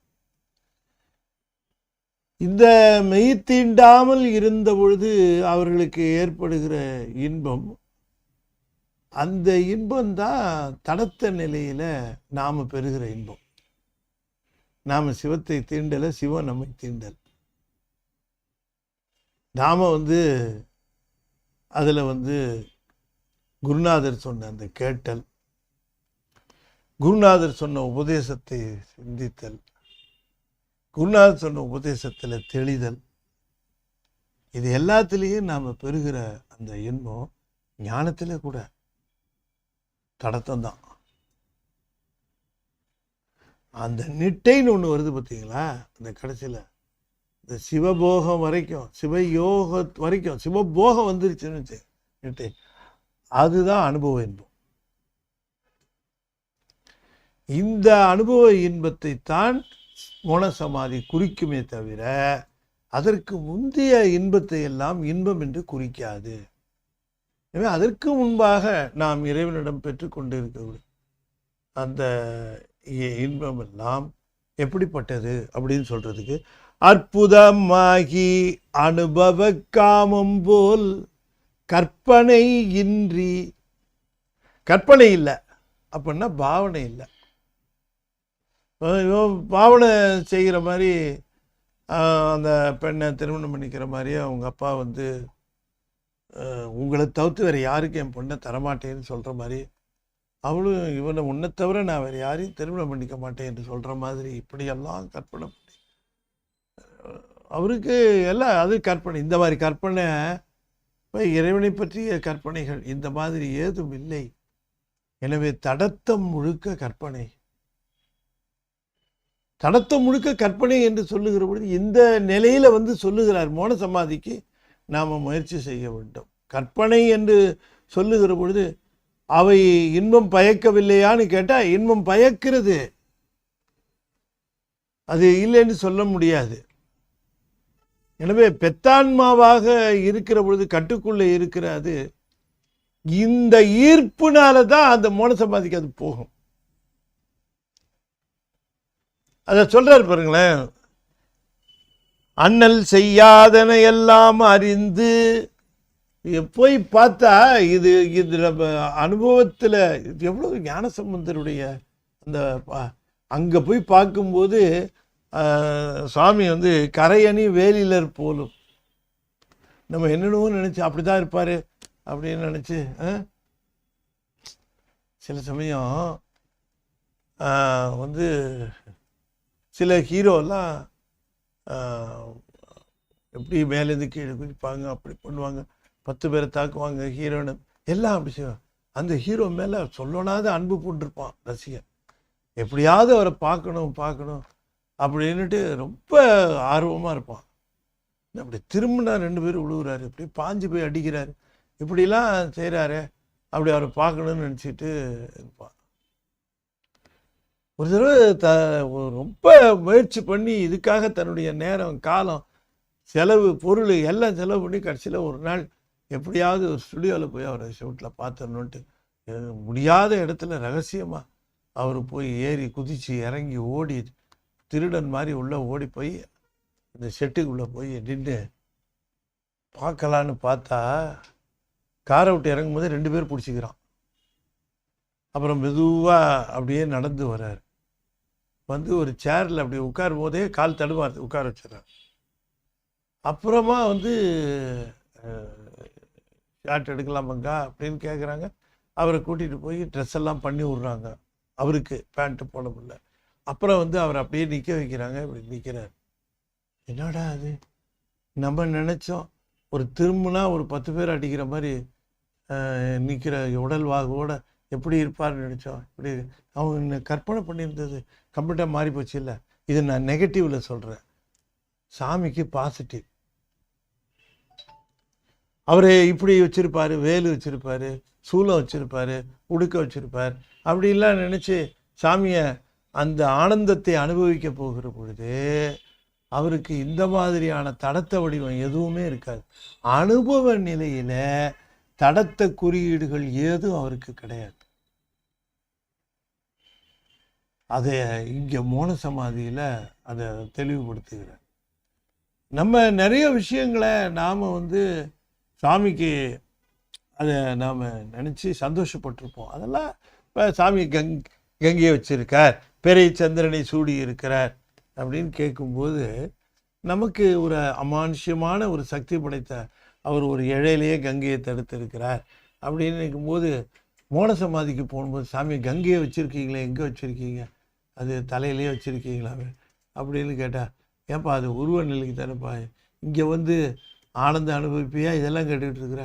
இந்த மெய் தீண்டாமல் இருந்த பொழுது அவர்களுக்கு ஏற்படுகிற இன்பம் அந்த இன்பம்தான் தடத்த நிலையில நாம பெறுகிற இன்பம். நாம சிவத்தை தீண்டல, சிவம் நம்மை தீண்டல். நாம அதுல குருநாதர் சொன்ன அந்த கேட்டல், குருநாதர் சொன்ன உபதேசத்தை சிந்தித்தல், குருநாதர் சொன்ன உபதேசத்துல தெளிதல், இது எல்லாத்துலேயும் நாம் பெறுகிற அந்த இன்பம் ஞானத்தில் கூட தடத்தம் தான். அந்த நிட்டைன்னு ஒன்று வருது பார்த்தீங்களா, அந்த கடைசியில் இந்த சிவபோகம் வரைக்கும், சிவயோக வரைக்கும், சிவபோகம் வந்துருச்சுன்னு வச்சு நிட்டை, அதுதான் அனுபவ இன்பம். இந்த அனுபவ இன்பத்தை தான் மோன சமாதி குறிக்குமே தவிர அதற்கு முந்தைய இன்பத்தை எல்லாம் இன்பம் என்று குறிக்காது. எனவே அதற்கு முன்பாக நாம் இறைவனிடம் பெற்றுக்கொண்டிருக்க அந்த இன்பம் எல்லாம் எப்படிப்பட்டது அப்படின்னு சொல்றதுக்கு, அற்புதமாகி அனுபவ காமம் போல் கற்பனை இன்றி. கற்பனை இல்லை அப்படின்னா பாவனை இல்லை. பாவனை செய்கிற மாதிரி அந்த பெண்ணை திருமணம் பண்ணிக்கிற மாதிரியே அவங்க அப்பா உங்களை தவிர்த்து வேறு யாருக்கும் என் பொண்ணை தரமாட்டேன்னு சொல்கிற மாதிரி, அவளும் இவனை உன்னை தவிர நான் வேறு யாரையும் திருமணம் பண்ணிக்க மாட்டேன் என்று சொல்கிற மாதிரி, இப்படியெல்லாம் கற்பனை பண்ணி அவருக்கு எல்லாம் அது கற்பனை. இந்த மாதிரி கற்பனை இறைவனை பற்றிய கற்பனைகள் இந்த மாதிரி ஏதும் இல்லை. எனவே தடத்தம் முழுக்க கற்பனை. தடத்தம் முழுக்க கற்பனை என்று சொல்லுகிற பொழுது இந்த நிலையில சொல்லுகிறார், மோன சமாதிக்கு நாம் முயற்சி செய்ய வேண்டும். கற்பனை என்று சொல்லுகிற பொழுது அவை இன்பம் பயக்கவில்லையான்னு கேட்டால் இன்பம் பயக்கிறது, அது இல்லைன்னு சொல்ல முடியாது. எனவே பெத்தான்மாவாக இருக்கிற பொழுது கட்டுக்குள்ளே இருக்கிற அது இந்த ஈர்ப்புனால தான் அந்த மோன சமாதிக்கு அது போகும். அதை சொல்றாரு பாருங்களேன், அண்ணல் செய்யாதன எல்லாம் அறிந்து. போய் பார்த்தா இது நம்ம அனுபவத்தில் எவ்வளவு ஞானசம்பந்தருடைய அந்த அங்கே போய் பார்க்கும்போது சுவாமி கரையணி வேலிலர் போலும், நம்ம என்னென்னவோ நினச்சி அப்படிதான் இருப்பார் அப்படின்னு நினச்சி, சில சமயம் சில ஹீரோலாம் எப்படி மேலேருந்து கீழே குதிப்பாங்க, அப்படி பண்ணுவாங்க, 10 பேரை தாக்குவாங்க, ஹீரோன்னு எல்லாம் அப்படி செய்வாங்க. அந்த ஹீரோ மேலே சொல்லனாத அன்பு பூண்டிருப்பான் ரசிகன், எப்படியாவது அவரை பார்க்கணும் அப்படின்னுட்டு ரொம்ப ஆர்வமாக இருப்பான். அப்படி திரும்பினா 2 பேரும் விழுகுறாரு, இப்படி பாஞ்சு போய் அடிக்கிறாரு, இப்படிலாம் செய்கிறாரு, அப்படி அவரை பார்க்கணுன்னு நினச்சிட்டு இருப்பான். ஒரு தடவை ரொம்ப முயற்சி பண்ணி இதுக்காக தன்னுடைய நேரம், காலம், செலவு, பொருள் எல்லாம் செலவு பண்ணி கடைசியில் ஒரு நாள் எப்படியாவது ஒரு ஸ்டுடியோவில் போய் அவரை ஷூட்டில் பார்த்துடணுன்ட்டு முடியாத இடத்துல ரகசியமாக அவர் போய் ஏறி குதித்து இறங்கி ஓடி திருடன் மாதிரி உள்ளே ஓடி போய் இந்த செட்டுக்குள்ளே போய் நின்று பார்க்கலான்னு பார்த்தா காரை விட்டு இறங்கும்போது 2 பேர் பிடிச்சிக்கிறான். அப்புறம் மெதுவாக அப்படியே நடந்து வர்றார், ஒரு சேரில் அப்படி உட்காரும் போதே கால் தடுமாறு உட்கார வச்சிடறார். அப்புறமா ஷார்ட் எடுக்கலாமாங்க அப்படின்னு கேட்குறாங்க. அவரை கூட்டிகிட்டு போய் ட்ரெஸ் எல்லாம் பண்ணி விட்றாங்க, அவருக்கு பேண்ட்டு போட முடியல. அப்புறம் அவரை அப்படியே நிற்க வைக்கிறாங்க. இப்படி நிற்கிறார். என்னடா அது, நம்ம நினச்சோம் ஒரு திரும்பினா ஒரு 10 பேர் அடிக்கிற மாதிரி நிற்கிற உடல் வாகோட எப்படி இருப்பார்னு நினச்சோம், இப்படி அவங்க கற்பனை பண்ணியிருந்தது கம்ப்ளீட்டாக மாறி போச்சு. இல்லை, இது நான் நெகட்டிவில் சொல்கிறேன், சாமிக்கு பாசிட்டிவ். அவர் இப்படி வச்சுருப்பார், வேலு வச்சுருப்பார், சூலம் வச்சுருப்பார், உடுக்க வச்சுருப்பார், அப்படிலாம் நினச்சி சாமியை அந்த ஆனந்தத்தை அனுபவிக்க போகிற பொழுது அவருக்கு இந்த மாதிரியான தடத்த வடிவம் எதுவுமே இருக்காது. அனுபவ நிலையில் தடத்த குறியீடுகள் ஏதும் அவருக்கு கிடையாது. அதை இங்கே மோன சமாதியில் அதை தெளிவுபடுத்துகிறார். நம்ம நிறைய விஷயங்களை நாம் சாமிக்கு அதை நாம் நினச்சி சந்தோஷப்பட்டிருப்போம். அதெல்லாம் இப்போ சாமி கங்கையை வச்சிருக்கார், பெரிய சந்திரனை சூடி இருக்கிறார் அப்படின்னு கேட்கும்போது நமக்கு ஒரு அமானுஷ்யமான ஒரு சக்தி படைத்த அவர் ஒரு இழையிலேயே கங்கையை தடுத்திருக்கிறார் அப்படின்னு நினைக்கும்போது, மோன சமாதிக்கு போகும்போது சாமி கங்கையை வச்சுருக்கீங்களே, எங்கே வச்சுருக்கீங்க, அது தலையிலே வச்சுருக்கீங்களாவே அப்படின்னு கேட்டால், ஏன்ப்பா அது உருவ நிலைக்கு தானேப்பா, இங்கே வந்து ஆனந்த அனுபவிப்பியா, இதெல்லாம் கேட்டுக்கிட்டு இருக்கிற.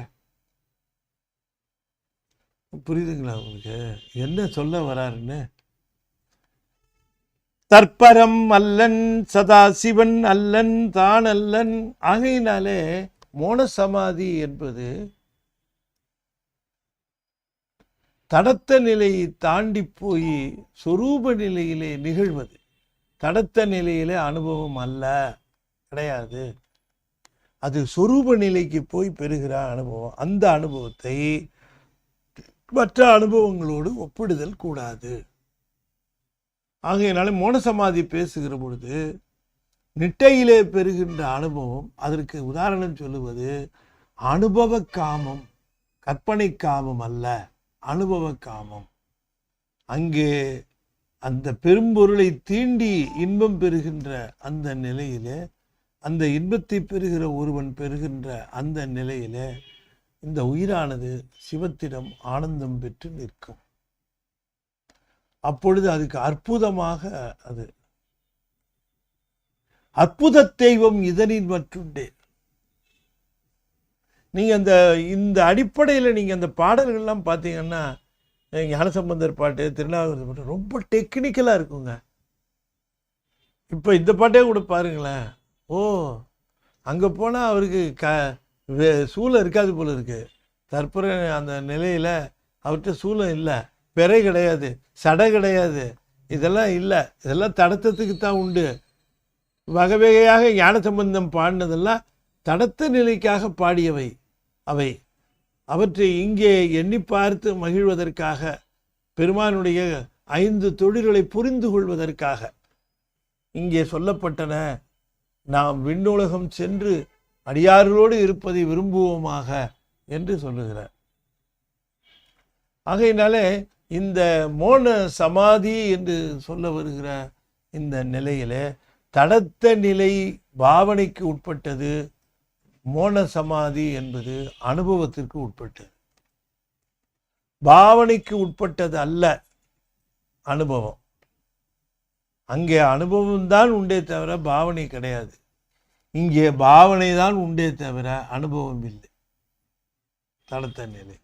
புரியுதுங்களா உங்களுக்கு என்ன சொல்ல வராருன்னு? தற்பரம் அல்லன் சதாசிவன் அல்லன் தான் அல்லன். ஆகையினாலே மோன சமாதி என்பது தடத்த நிலையை தாண்டி போய் சொரூப நிலையிலே நிகழ்வது. தடத்த நிலையிலே அனுபவம் அல்ல, கிடையாது. அது சொரூப நிலைக்கு போய் பெறுகிற அனுபவம். அந்த அனுபவத்தை மற்ற அனுபவங்களோடு ஒப்பிடுதல் கூடாது. ஆகையினால மோன சமாதி பேசுகிற பொழுது நிட்டையிலே பெறுகின்ற அனுபவம், அதற்கு உதாரணம் சொல்லுவது அனுபவ காமம், கற்பனை காமம் அல்ல, அனுபவ காமம். அங்கே அந்த பெரும்பொருளை தீண்டி இன்பம் பெறுகின்ற அந்த நிலையிலே, அந்த இன்பத்தை பெறுகிற ஒருவன் பெறுகின்ற அந்த நிலையிலே இந்த உயிரானது சிவத்திடம் ஆனந்தம் பெற்று நிற்கும். அப்பொழுது அதுக்கு அற்புதமாக அது அற்புத தெய்வம் இதனின் மற்றுண்டே. நீங்க இந்த அடிப்படையில் நீங்க அந்த பாடல்கள்லாம் பார்த்தீங்கன்னா, ஞானசம்பந்தர் பாட்டு, திருநாவுக்கரசர் பாட்டு ரொம்ப டெக்னிக்கலா இருக்குங்க. இப்ப இந்த பாட்டே கூட பாருங்களேன். ஓ, அங்க போனா அவருக்கு சூலம் இருக்காது போல இருக்கு. தற்புற அந்த நிலையில அவர்கிட்ட சூலம் இல்லை, பெறை கிடையாது, சடை கிடையாது, இதெல்லாம் இல்லை. இதெல்லாம் தடத்தத்துக்கு தான் உண்டு. வகை வகையாக ஞானசம்பந்தம் பாடினதெல்லாம் தடத்த நிலைக்காக பாடியவை. அவை அவற்றை இங்கே எண்ணி பார்த்து மகிழ்வதற்காக, பெருமானுடைய 5 தொழில்களை புரிந்து கொள்வதற்காக இங்கே சொல்லப்பட்டன. நாம் விண்ணுலகம் சென்று அடியார்களோடு இருப்பதை விரும்புவோமாக என்று சொல்லுகிறார். ஆகையினாலே இந்த மோன சமாதி என்று சொல்ல வருகிற இந்த நிலையிலே தடத்த நிலை பாவனைக்கு உட்பட்டது. மோன சமாதி என்பது அனுபவத்திற்கு உட்பட்டது, பாவனைக்கு உட்பட்டது அல்ல அனுபவம். அங்கே அனுபவம் தான் உண்டே தவிர பாவனை கிடையாது. இங்கே பாவனை தான் உண்டே தவிர அனுபவம் இல்லை. தடத்த நிலை.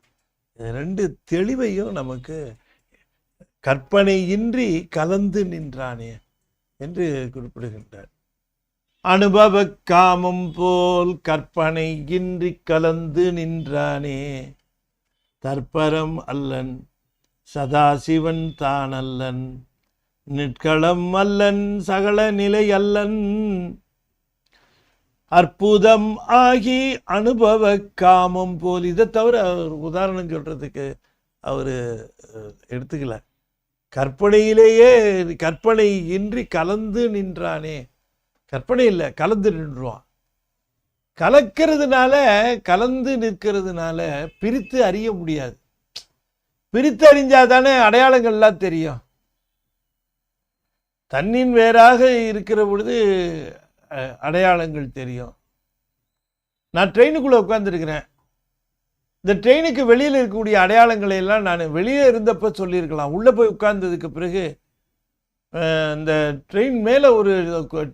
இது 2 தெளிவையும் நமக்கு கற்பனையின்றி கலந்து நின்றானே என்று குறிப்பிடுகின்றார். அனுபவ காமம் போல் கற்பனை இன்றி கலந்து நின்றானே, தற்பரம் அல்லன் சதாசிவன் தான் அல்லன், நிற்களம் அல்லன் சகல நிலை அல்லன், அற்புதம் ஆகி அனுபவ காமம் போல். இதை தவிர அவர் உதாரணம் சொல்றதுக்கு அவர் எடுத்துக்கல. கற்பனையிலேயே கற்பனை இன்றி கலந்து நின்றானே, கற்பனை இல்லை, கலந்து நின்றுவான். கலக்கிறதுனால, கலந்து நிற்கிறதுனால பிரித்து அறிய முடியாது. பிரித்து அறிஞ்சாதானே அடையாளங்கள்லாம் தெரியும். தன்னின் வேறாக இருக்கிற பொழுது அடையாளங்கள் தெரியும். நான் ட்ரெயினுக்குள்ளே உட்காந்துருக்கிறேன். இந்த ட்ரெயினுக்கு வெளியில் இருக்கக்கூடிய அடையாளங்களை எல்லாம் நான் வெளியே இருந்தப்போ சொல்லியிருக்கலாம். உள்ளே போய் உட்கார்ந்ததுக்கு பிறகு இந்த ட்ரெயின் மேலே ஒரு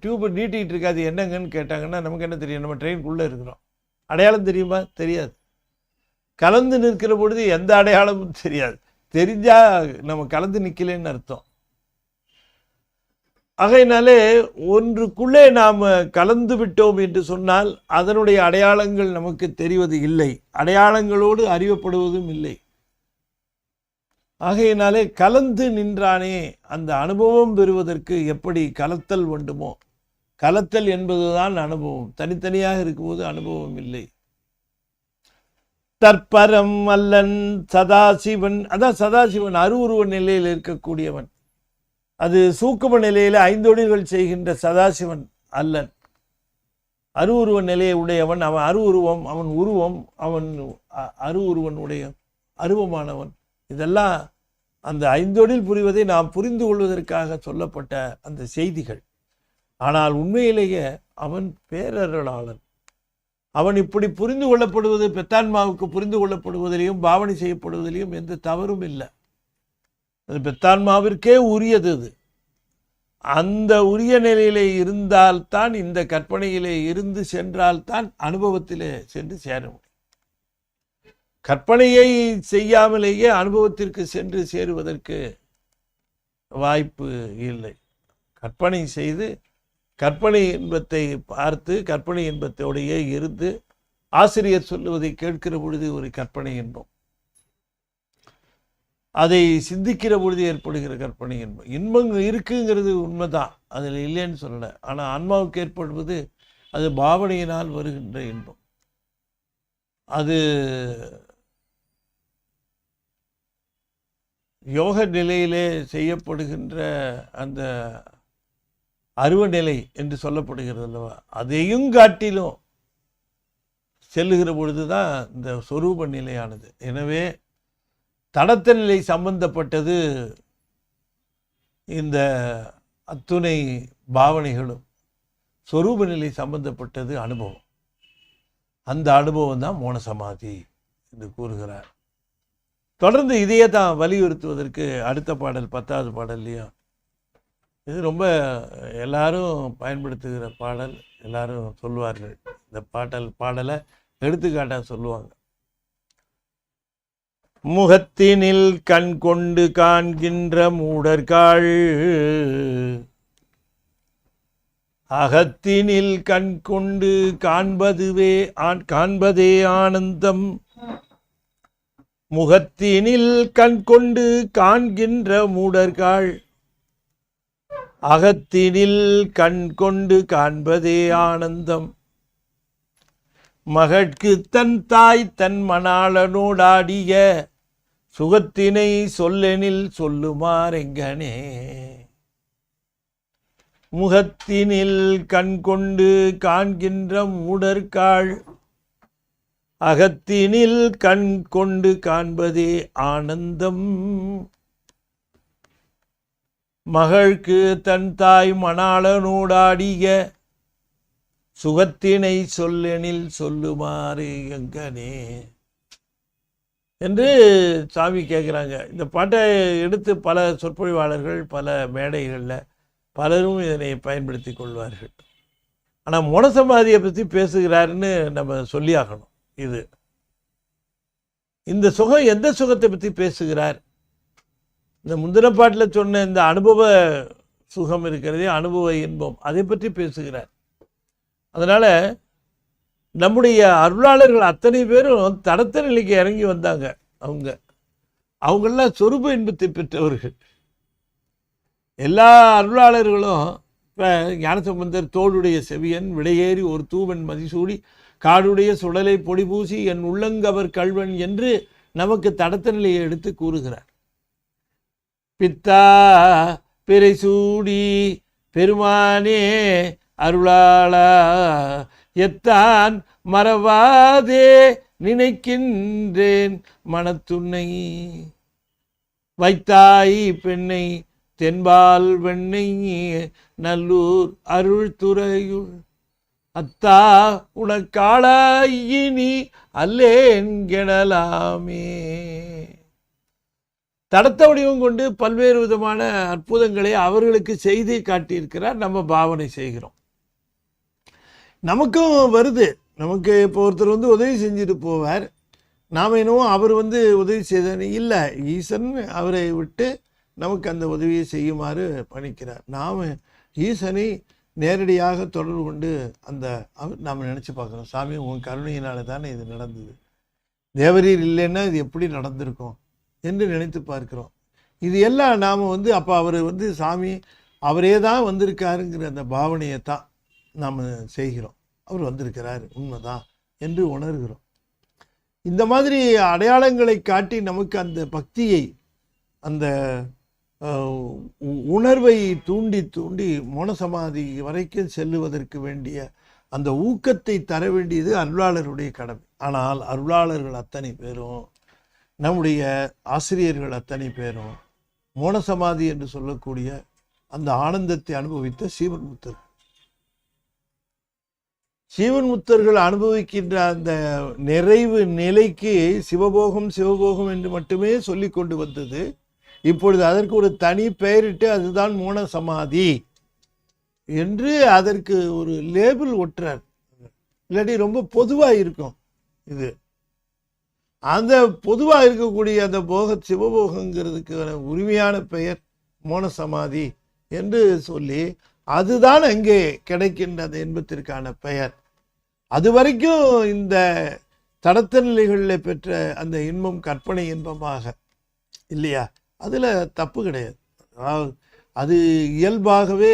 டியூப் நீட்டிகிட்டு இருக்காது, என்னங்கன்னு கேட்டாங்கன்னா நமக்கு என்ன தெரியும்? நம்ம ட்ரெயினுக்குள்ளே இருக்கிறோம். அடையாளம் தெரியுமா? தெரியாது. கலந்து நிற்கிற பொழுது எந்த அடையாளமும் தெரியாது. தெரிஞ்சால் நம்ம கலந்து நிற்கலன்னு அர்த்தம். ஆகையினாலே ஒன்றுக்குள்ளே நாம் கலந்து விட்டோம் என்று சொன்னால் அதனுடைய அடையாளங்கள் நமக்கு தெரிவது இல்லை, அடையாளங்களோடு அறியப்படுவதும் இல்லை. ஆகையினாலே கலந்து நின்றானே, அந்த அனுபவம் பெறுவதற்கு எப்படி கலத்தல் வேண்டுமோ, கலத்தல் என்பதுதான் அனுபவம். தனித்தனியாக இருக்கும்போது அனுபவம் இல்லை. தற்பரம் அல்லன் சதாசிவன், அதான் சதாசிவன் அருவுருவ நிலையில் இருக்கக்கூடியவன். அது சூக்கும நிலையில் 5 ஒளிகள் செய்கின்ற சதாசிவன் அல்லன். அருவுருவ நிலையை உடையவன், அவன் அருவுருவம், அவன் உருவம், அவன் அருவுருவன் உடைய அருவமானவன். இதெல்லாம் அந்த ஐந்தொழில் புரிவதை நாம் புரிந்து கொள்வதற்காக சொல்லப்பட்ட அந்த செய்திகள். ஆனால் உண்மையிலேயே அவன் பேரருளாளன். அவன் இப்படி புரிந்து கொள்ளப்படுவது, பெத்தான்மாவுக்கு புரிந்து கொள்ளப்படுவதிலையும் பாவனை செய்யப்படுவதிலையும் எந்த தவறும் இல்லை. அது பெத்தான்மாவிற்கே உரியது. அது அந்த உரிய நிலையிலே இருந்தால்தான், இந்த கற்பனையிலே இருந்து சென்றால்தான் அனுபவத்திலே சென்று சேர முடியும். கற்பனையை செய்யாமலேயே அனுபவத்திற்கு சென்று சேருவதற்கு வாய்ப்பு இல்லை. கற்பனை செய்து கற்பனை இன்பத்தை பார்த்து கற்பனை இன்பத்தோடையே இருந்து ஆசிரியர் சொல்லுவதை கேட்கிற பொழுது ஒரு கற்பனை இன்பம், அதை சிந்திக்கிற பொழுது ஏற்படுகிற கற்பனை இன்பம். இன்பம் இருக்குங்கிறது உண்மைதான், அதில் இல்லைன்னு சொல்லலை. ஆனால் ஆன்மாவுக்கு ஏற்படுவது அது பாவனையினால் வருகின்ற இன்பம். அது யோக நிலையிலே செய்யப்படுகின்ற அந்த அருவநிலை என்று சொல்லப்படுகிறது அல்லவா, அதையும் காட்டிலும் செல்லுகிற பொழுது தான் இந்த சொரூப நிலையானது. எனவே தடத்த நிலை சம்பந்தப்பட்டது இந்த அத்துணை பாவனைகளும், சொரூப நிலை சம்பந்தப்பட்டது அனுபவம். அந்த அனுபவம் தான் மோன சமாதி என்று கூறுகிறார். தொடர்ந்து இதையே தான் வலியுறுத்துவதற்கு அடுத்த பாடல் 10வது பாடல்லையும், இது ரொம்ப எல்லாரும் பயன்படுத்துகிற பாடல், எல்லாரும் சொல்லுவார்கள். இந்த பாடலை எடுத்துக்காட்டாக சொல்லுவாங்க. முகத்தினில் கண் கொண்டு காண்கின்ற மூடர்காள், அகத்தினில் கண் கொண்டு காண்பதே ஆனந்தம். முகத்தினில் கண் கொண்டு காண்கின்ற மூடர்காள், அகத்தினில் கண் கொண்டு காண்பதே ஆனந்தம். மகட்கு தன் தாய் தன் மணாளனோடாடிய சுகத்தினை சொல்லெனில் சொல்லுமாறெங்கனே. முகத்தினில் கண் கொண்டு காண்கின்ற மூடர்காள், அகத்தினில் கண் கொண்டு காண்பதே ஆனந்தம். மகள்க்கு தன் தாய் மணாளனோடாடிய சுகத்தினை சொல்லெனில் சொல்லுமாறு எங்கனே என்று சாமி கேட்குறாங்க. இந்த பாட்டை எடுத்து பல சொற்பொழிவாளர்கள் பல மேடைகளில் பலரும் இதனை பயன்படுத்தி கொள்வார்கள். ஆனால் மோனசமாதியை பற்றி பேசுகிறாருன்னு நம்ம சொல்லி ஆகணும். இந்த சுகம் எந்த சுகத்தை பற்றி பேசுகிறார்? இந்த முந்தின பாட்டில் சொன்ன இந்த அனுபவ சுகம் இருக்கிறதே, அனுபவ இன்பம், அதை பற்றி பேசுகிறார். அதனால் நம்முடைய அருளாளர்கள் அத்தனை பேரும் தடத்த நிலைக்கு இறங்கி வந்தாங்க. அவங்கெல்லாம் சொரூப இன்பத்தை பெற்றவர்கள். எல்லா அருளாளர்களும் இப்போ ஞானசம்பந்தர் தோளுடைய செவியன் விடையேறி ஒரு தூவன் மதிசூடி காடுடைய சுடலை பொடி பூசி என் உள்ளங்கவர் கல்வன் என்று நமக்கு தடத்த நிலையை எடுத்து கூறுகிறார். பித்தா பிறை சூடி பெருமானே அருளாளா எத்தான் மறவாதே நினைக்கின்றேன் மனத்துன்னை. வைத்தாய் பெண்ணை தென்பால் வெண்ணை நல்லூர் அருள் துறையுள் அத்தா உனக்காளாயினி அல்லேன்கெனலாமே. தடத்த வடிவம் கொண்டு பல்வேறு விதமான அற்புதங்களை அவர்களுக்கு செய்து காட்டியிருக்கிறார். நம்ம பாவனை செய்கிறோம், நமக்கும் வருது. நமக்கு இப்போ ஒருத்தர் வந்து உதவி செஞ்சுட்டு போவார், நாம் என்னவோ அவர் வந்து உதவி செய்தார் இல்லை, ஈசன் அவரை விட்டு நமக்கு அந்த உதவியை செய்யுமாறு பணிக்கிறார். நாம் ஈசனை நேரடியாக தொடர்பு கொண்டு நாம் நினச்சி பார்க்குறோம், சாமி உன் கருணையினால தானே இது நடந்தது, தேவரீர் இல்லைன்னா இது எப்படி நடந்திருக்கும் என்று நினைத்து பார்க்கிறோம். இது எல்லாம் நாம் வந்து அப்போ அவர் வந்து சாமி அவரே தான் வந்திருக்காருங்கிற அந்த பாவனையை தான் நாம் செய்கிறோம். அவர் வந்திருக்கிறார் உண்மைதான் என்று உணர்கிறோம். இந்த மாதிரி அடையாளங்களை காட்டி நமக்கு அந்த பக்தியை, அந்த உணர்வை தூண்டி தூண்டி மோனசமாதி வரைக்கும் செல்லுவதற்கு வேண்டிய அந்த ஊக்கத்தை தர வேண்டியது அருளாளருடைய கடமை. ஆனால் அருளாளர்கள் அத்தனை பேரும், நம்முடைய ஆசிரியர்கள் அத்தனை பேரும் மோன சமாதி என்று சொல்லக்கூடிய அந்த ஆனந்தத்தை அனுபவித்த சீவன் முத்தர். சீவன் முத்தர்கள் அனுபவிக்கின்ற அந்த நிறைவு நிலைக்கு சிவபோகம் சிவபோகம் என்று மட்டுமே சொல்லி கொண்டு வந்தது. இப்பொழுது அதற்கு ஒரு தனி பெயரிட்டு அதுதான் மோன சமாதி என்று அதற்கு ஒரு லேபிள் ஒட்டுறார். இல்லாட்டி ரொம்ப பொதுவாக இருக்கும். இது அந்த பொதுவாக இருக்கக்கூடிய அந்த சிவபோகங்கிறதுக்கு உரிமையான பெயர் மோன சமாதி என்று சொல்லி அதுதான் அங்கே கிடைக்கின்ற அந்த இன்பத்திற்கான பெயர். அது வரைக்கும் இந்த தடத்த நிலைகளில் பெற்ற அந்த இன்பம் கற்பனை இன்பமாக இல்லையா, அதில் தப்பு கிடையாது. அது இயல்பாகவே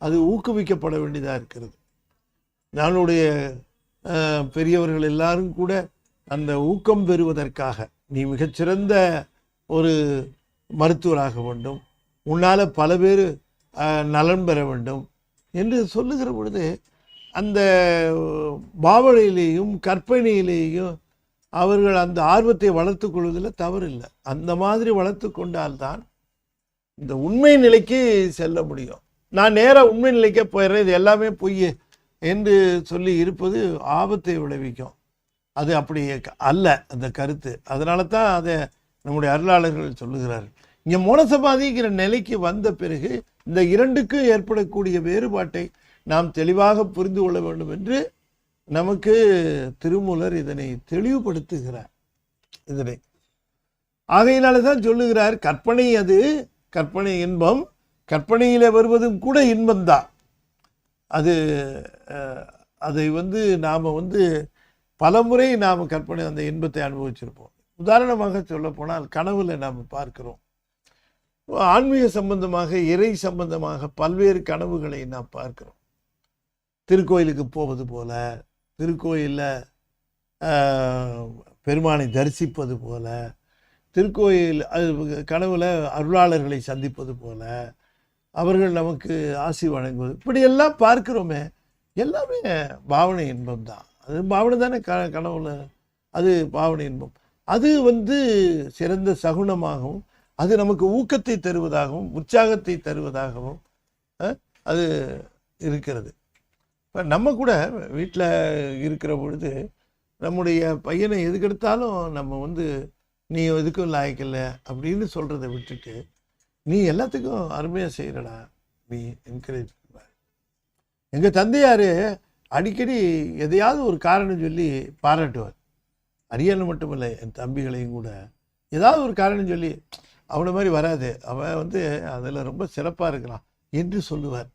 அது ஊக்குவிக்கப்பட வேண்டியதாக இருக்கிறது. நம்முடைய பெரியவர்கள் எல்லாரும் கூட அந்த ஊக்கம் பெறுவதற்காக நீ மிகச்சிறந்த ஒரு மருத்துவராக வேண்டும், உன்னால் பல பேர் நலன் பெற வேண்டும் என்று சொல்லுகிற பொழுது அந்த பாவனையிலேயும் கற்பனையிலேயும் அவர்கள் அந்த ஆர்வத்தை வளர்த்து கொள்வதில் தவறில்லை. அந்த மாதிரி வளர்த்து கொண்டால்தான் இந்த உண்மை நிலைக்கு செல்ல முடியும். நான் நேராக உண்மை நிலைக்கே போயிடுறேன், இது எல்லாமே பொய் என்று சொல்லி இருப்பது ஆபத்தை விளைவிக்கும். அது அப்படி அல்ல அந்த கருத்து. அதனால தான் அதை நம்முடைய அருளாளர்கள் சொல்லுகிறார்கள். இங்கே மோனசமாதிங்கிற நிலைக்கு வந்த பிறகு இந்த இரண்டுக்கும் ஏற்படக்கூடிய வேறுபாட்டை நாம் தெளிவாக புரிந்து கொள்ள வேண்டும் என்று நமக்கு திருமூலர் இதனை தெளிவுபடுத்துகிறார். இதனை ஆகையினால தான் சொல்லுகிறார், கற்பனை அது கற்பனை இன்பம், கற்பனையில் வருவதும் கூட இன்பம்தான். அதை நாம் பலமுறை நாம் கற்பனை அந்த இன்பத்தை அனுபவிச்சிருப்போம். உதாரணமாக சொல்ல போனால் கனவுல நாம் பார்க்கிறோம். ஆன்மீக சம்பந்தமாக இறை சம்பந்தமாக பல்வேறு கனவுகளை நாம் பார்க்கிறோம். திருக்கோயிலுக்கு போவது போல, திருக்கோயிலில் பெருமானை தரிசிப்பது போல, திருக்கோயில் கனவுல அருளாளர்களை சந்திப்பது போல, அவர்கள் நமக்கு ஆசி வழங்குவது, இப்படியெல்லாம் பார்க்கிறோமே, எல்லாமே பாவனை இன்பம் தான். அது பாவனை தானே கனவுல, அது பாவனை இன்பம். அது சிறந்த சகுனமாகவும் அது நமக்கு ஊக்கத்தை தருவதாகவும் உற்சாகத்தை தருவதாகவும் அது இருக்கிறது. இப்போ நம்ம கூட வீட்டில் இருக்கிற பொழுது நம்முடைய பையனை எதுக்கெடுத்தாலும் நம்ம நீ எதுக்கும் லாய்க்கில்லை அப்படின்னு சொல்கிறத விட்டுட்டு நீ எல்லாத்துக்கும் அருமையாக செய்கிறடா, நீ என்கரேஜ் பண்ணுவ. எங்கள் தந்தையார் அடிக்கடி எதையாவது ஒரு காரணம் சொல்லி பாராட்டுவார். அரியனை மட்டும் இல்லை, என் தம்பிகளையும் கூட ஏதாவது ஒரு காரணம் சொல்லி அவனை மாதிரி வராது, அவன் அதில் ரொம்ப சிறப்பாக இருக்கிறான் என்று சொல்லுவார்.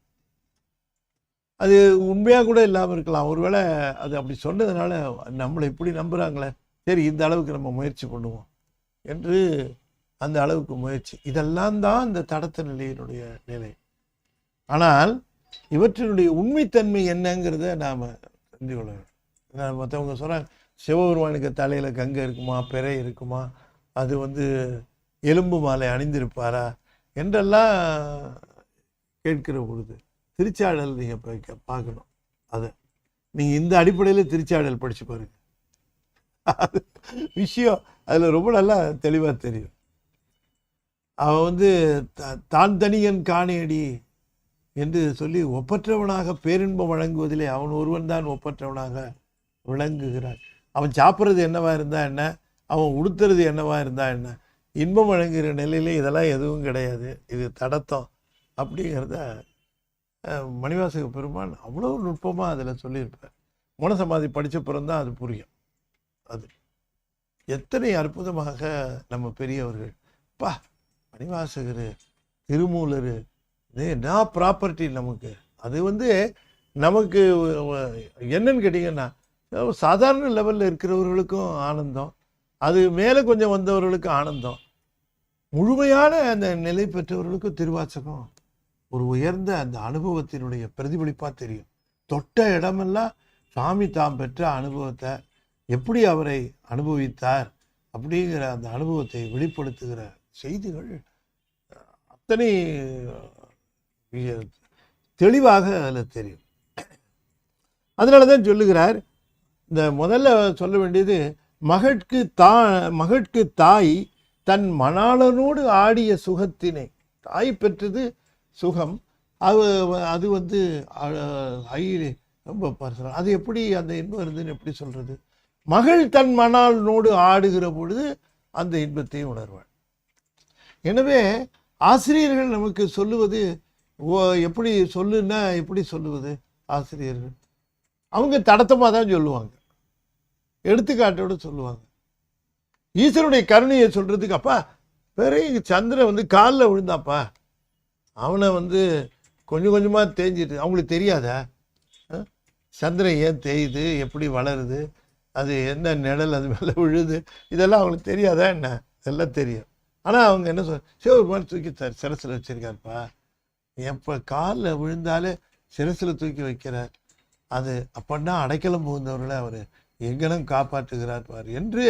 அது உண்மையாக கூட இல்லாமல் இருக்கலாம். ஒருவேளை அது அப்படி சொன்னதுனால நம்மளை இப்படி நம்புகிறாங்களே, சரி இந்த அளவுக்கு நம்ம முயற்சி பண்ணுவோம் என்று அந்த அளவுக்கு முயற்சி. இதெல்லாம் தான் இந்த தடத்த நிலையினுடைய நிலை. ஆனால் இவற்றினுடைய உண்மைத்தன்மை என்னங்கிறத நாம் தெரிஞ்சு கொள்ள வேண்டும். மற்றவங்க சொல்கிறாங்க சிவபெருமானுக்கு தலையில் கங்கை இருக்குமா, பிறை இருக்குமா, அது எலும்பு மாலை அணிந்திருப்பாரா என்றெல்லாம் கேட்கிற பொழுது திருச்சாடல் நீங்கள் பார்க்கணும். அதை நீங்கள் இந்த அடிப்படையில் திருச்சாடல் படித்து பாருங்க. அது விஷயம் அதில் ரொம்ப நல்லா தெளிவாக தெரியும். அவன் தான் தனியன் காணியடி என்று சொல்லி ஒப்பற்றவனாக பேரின்பம் வழங்குவதிலே அவன் ஒருவன் தான் ஒப்பற்றவனாக விளங்குகிறான். அவன் சாப்பிட்றது என்னவா இருந்தால் என்ன, அவன் உடுத்துறது என்னவா இருந்தால் என்ன, இன்பம் வழங்குகிற நிலையிலே இதெல்லாம் எதுவும் கிடையாது, இது தடத்தம் அப்படிங்கிறத மணிவாசக பெருமான் அவ்வளோ நுட்பமாக அதில் சொல்லியிருப்பார். மோனசமாதி படித்த பிறந்தான் அது புரியும். அது எத்தனை அற்புதமாக நம்ம பெரியவர்கள் மணிவாசகர், திருமூலர், என்ன ப்ராப்பர்ட்டி நமக்கு. அது நமக்கு என்னன்னு கேட்டிங்கன்னா சாதாரண லெவலில் இருக்கிறவர்களுக்கும் ஆனந்தம், அது மேலே கொஞ்சம் வந்தவர்களுக்கும் ஆனந்தம், முழுமையான அந்த நிலை பெற்றவர்களுக்கும் திருவாசகம் ஒரு உயர்ந்த அந்த அனுபவத்தினுடைய பிரதிபலிப்பாக தெரியும். தொட்ட இடமெல்லாம் சாமி தாம் பெற்ற அனுபவத்தை எப்படி அவரை அனுபவித்தார் அப்படிங்கிற அந்த அனுபவத்தை வெளிப்படுத்துகிற செய்திகள் அத்தனை தெளிவாக அதில் தெரியும். அதனால தான் சொல்லுகிறார், இந்த முதல்ல சொல்ல வேண்டியது, மகட்கு தாய் தன் மணாளனோடு ஆடிய சுகத்தினை. தாய் பெற்றது சுகம், அது வந்து ரொம்ப பர்சனல். அது எப்படி அந்த இன்பம் இருந்துன்னு எப்படி சொல்றது? மகள் தன் மணாளனோடு ஆடுகிற பொழுது அந்த இன்பத்தை உணர்வாள். எனவே ஆசிரியர்கள் நமக்கு சொல்லுவது எப்படி சொல்லுன்னா எப்படி சொல்லுவது? ஆசிரியர்கள் அவங்க தடத்தமாக தான் சொல்லுவாங்க, எடுத்துக்காட்டோடு சொல்லுவாங்க. ஈஸ்வரனுடைய கருணையை சொல்றதுக்கு, அப்பா பெரிய சந்திரன் வந்து காலில் விழுந்தாப்பா, அவனை வந்து கொஞ்சம் கொஞ்சமாக தேஞ்சிட்டு, அவங்களுக்கு தெரியாதா சந்திரன் ஏன் தேயுது, எப்படி வளருது, அது என்ன நிழல் அது மேலே விழுது, இதெல்லாம் அவங்களுக்கு தெரியாதா என்ன? இதெல்லாம் தெரியும். ஆனால் அவங்க என்ன சிவபெருமான் தூக்கி சிரசில் வச்சிருக்காருப்பா, எப்போ காலில் விழுந்தாலே சிரசில் தூக்கி வைக்கிறார், அது அப்படின்னா அடைக்கலம் புகுந்தவர்களை அவர் எங்கனும் காப்பாற்றுகிறார் பார் என்று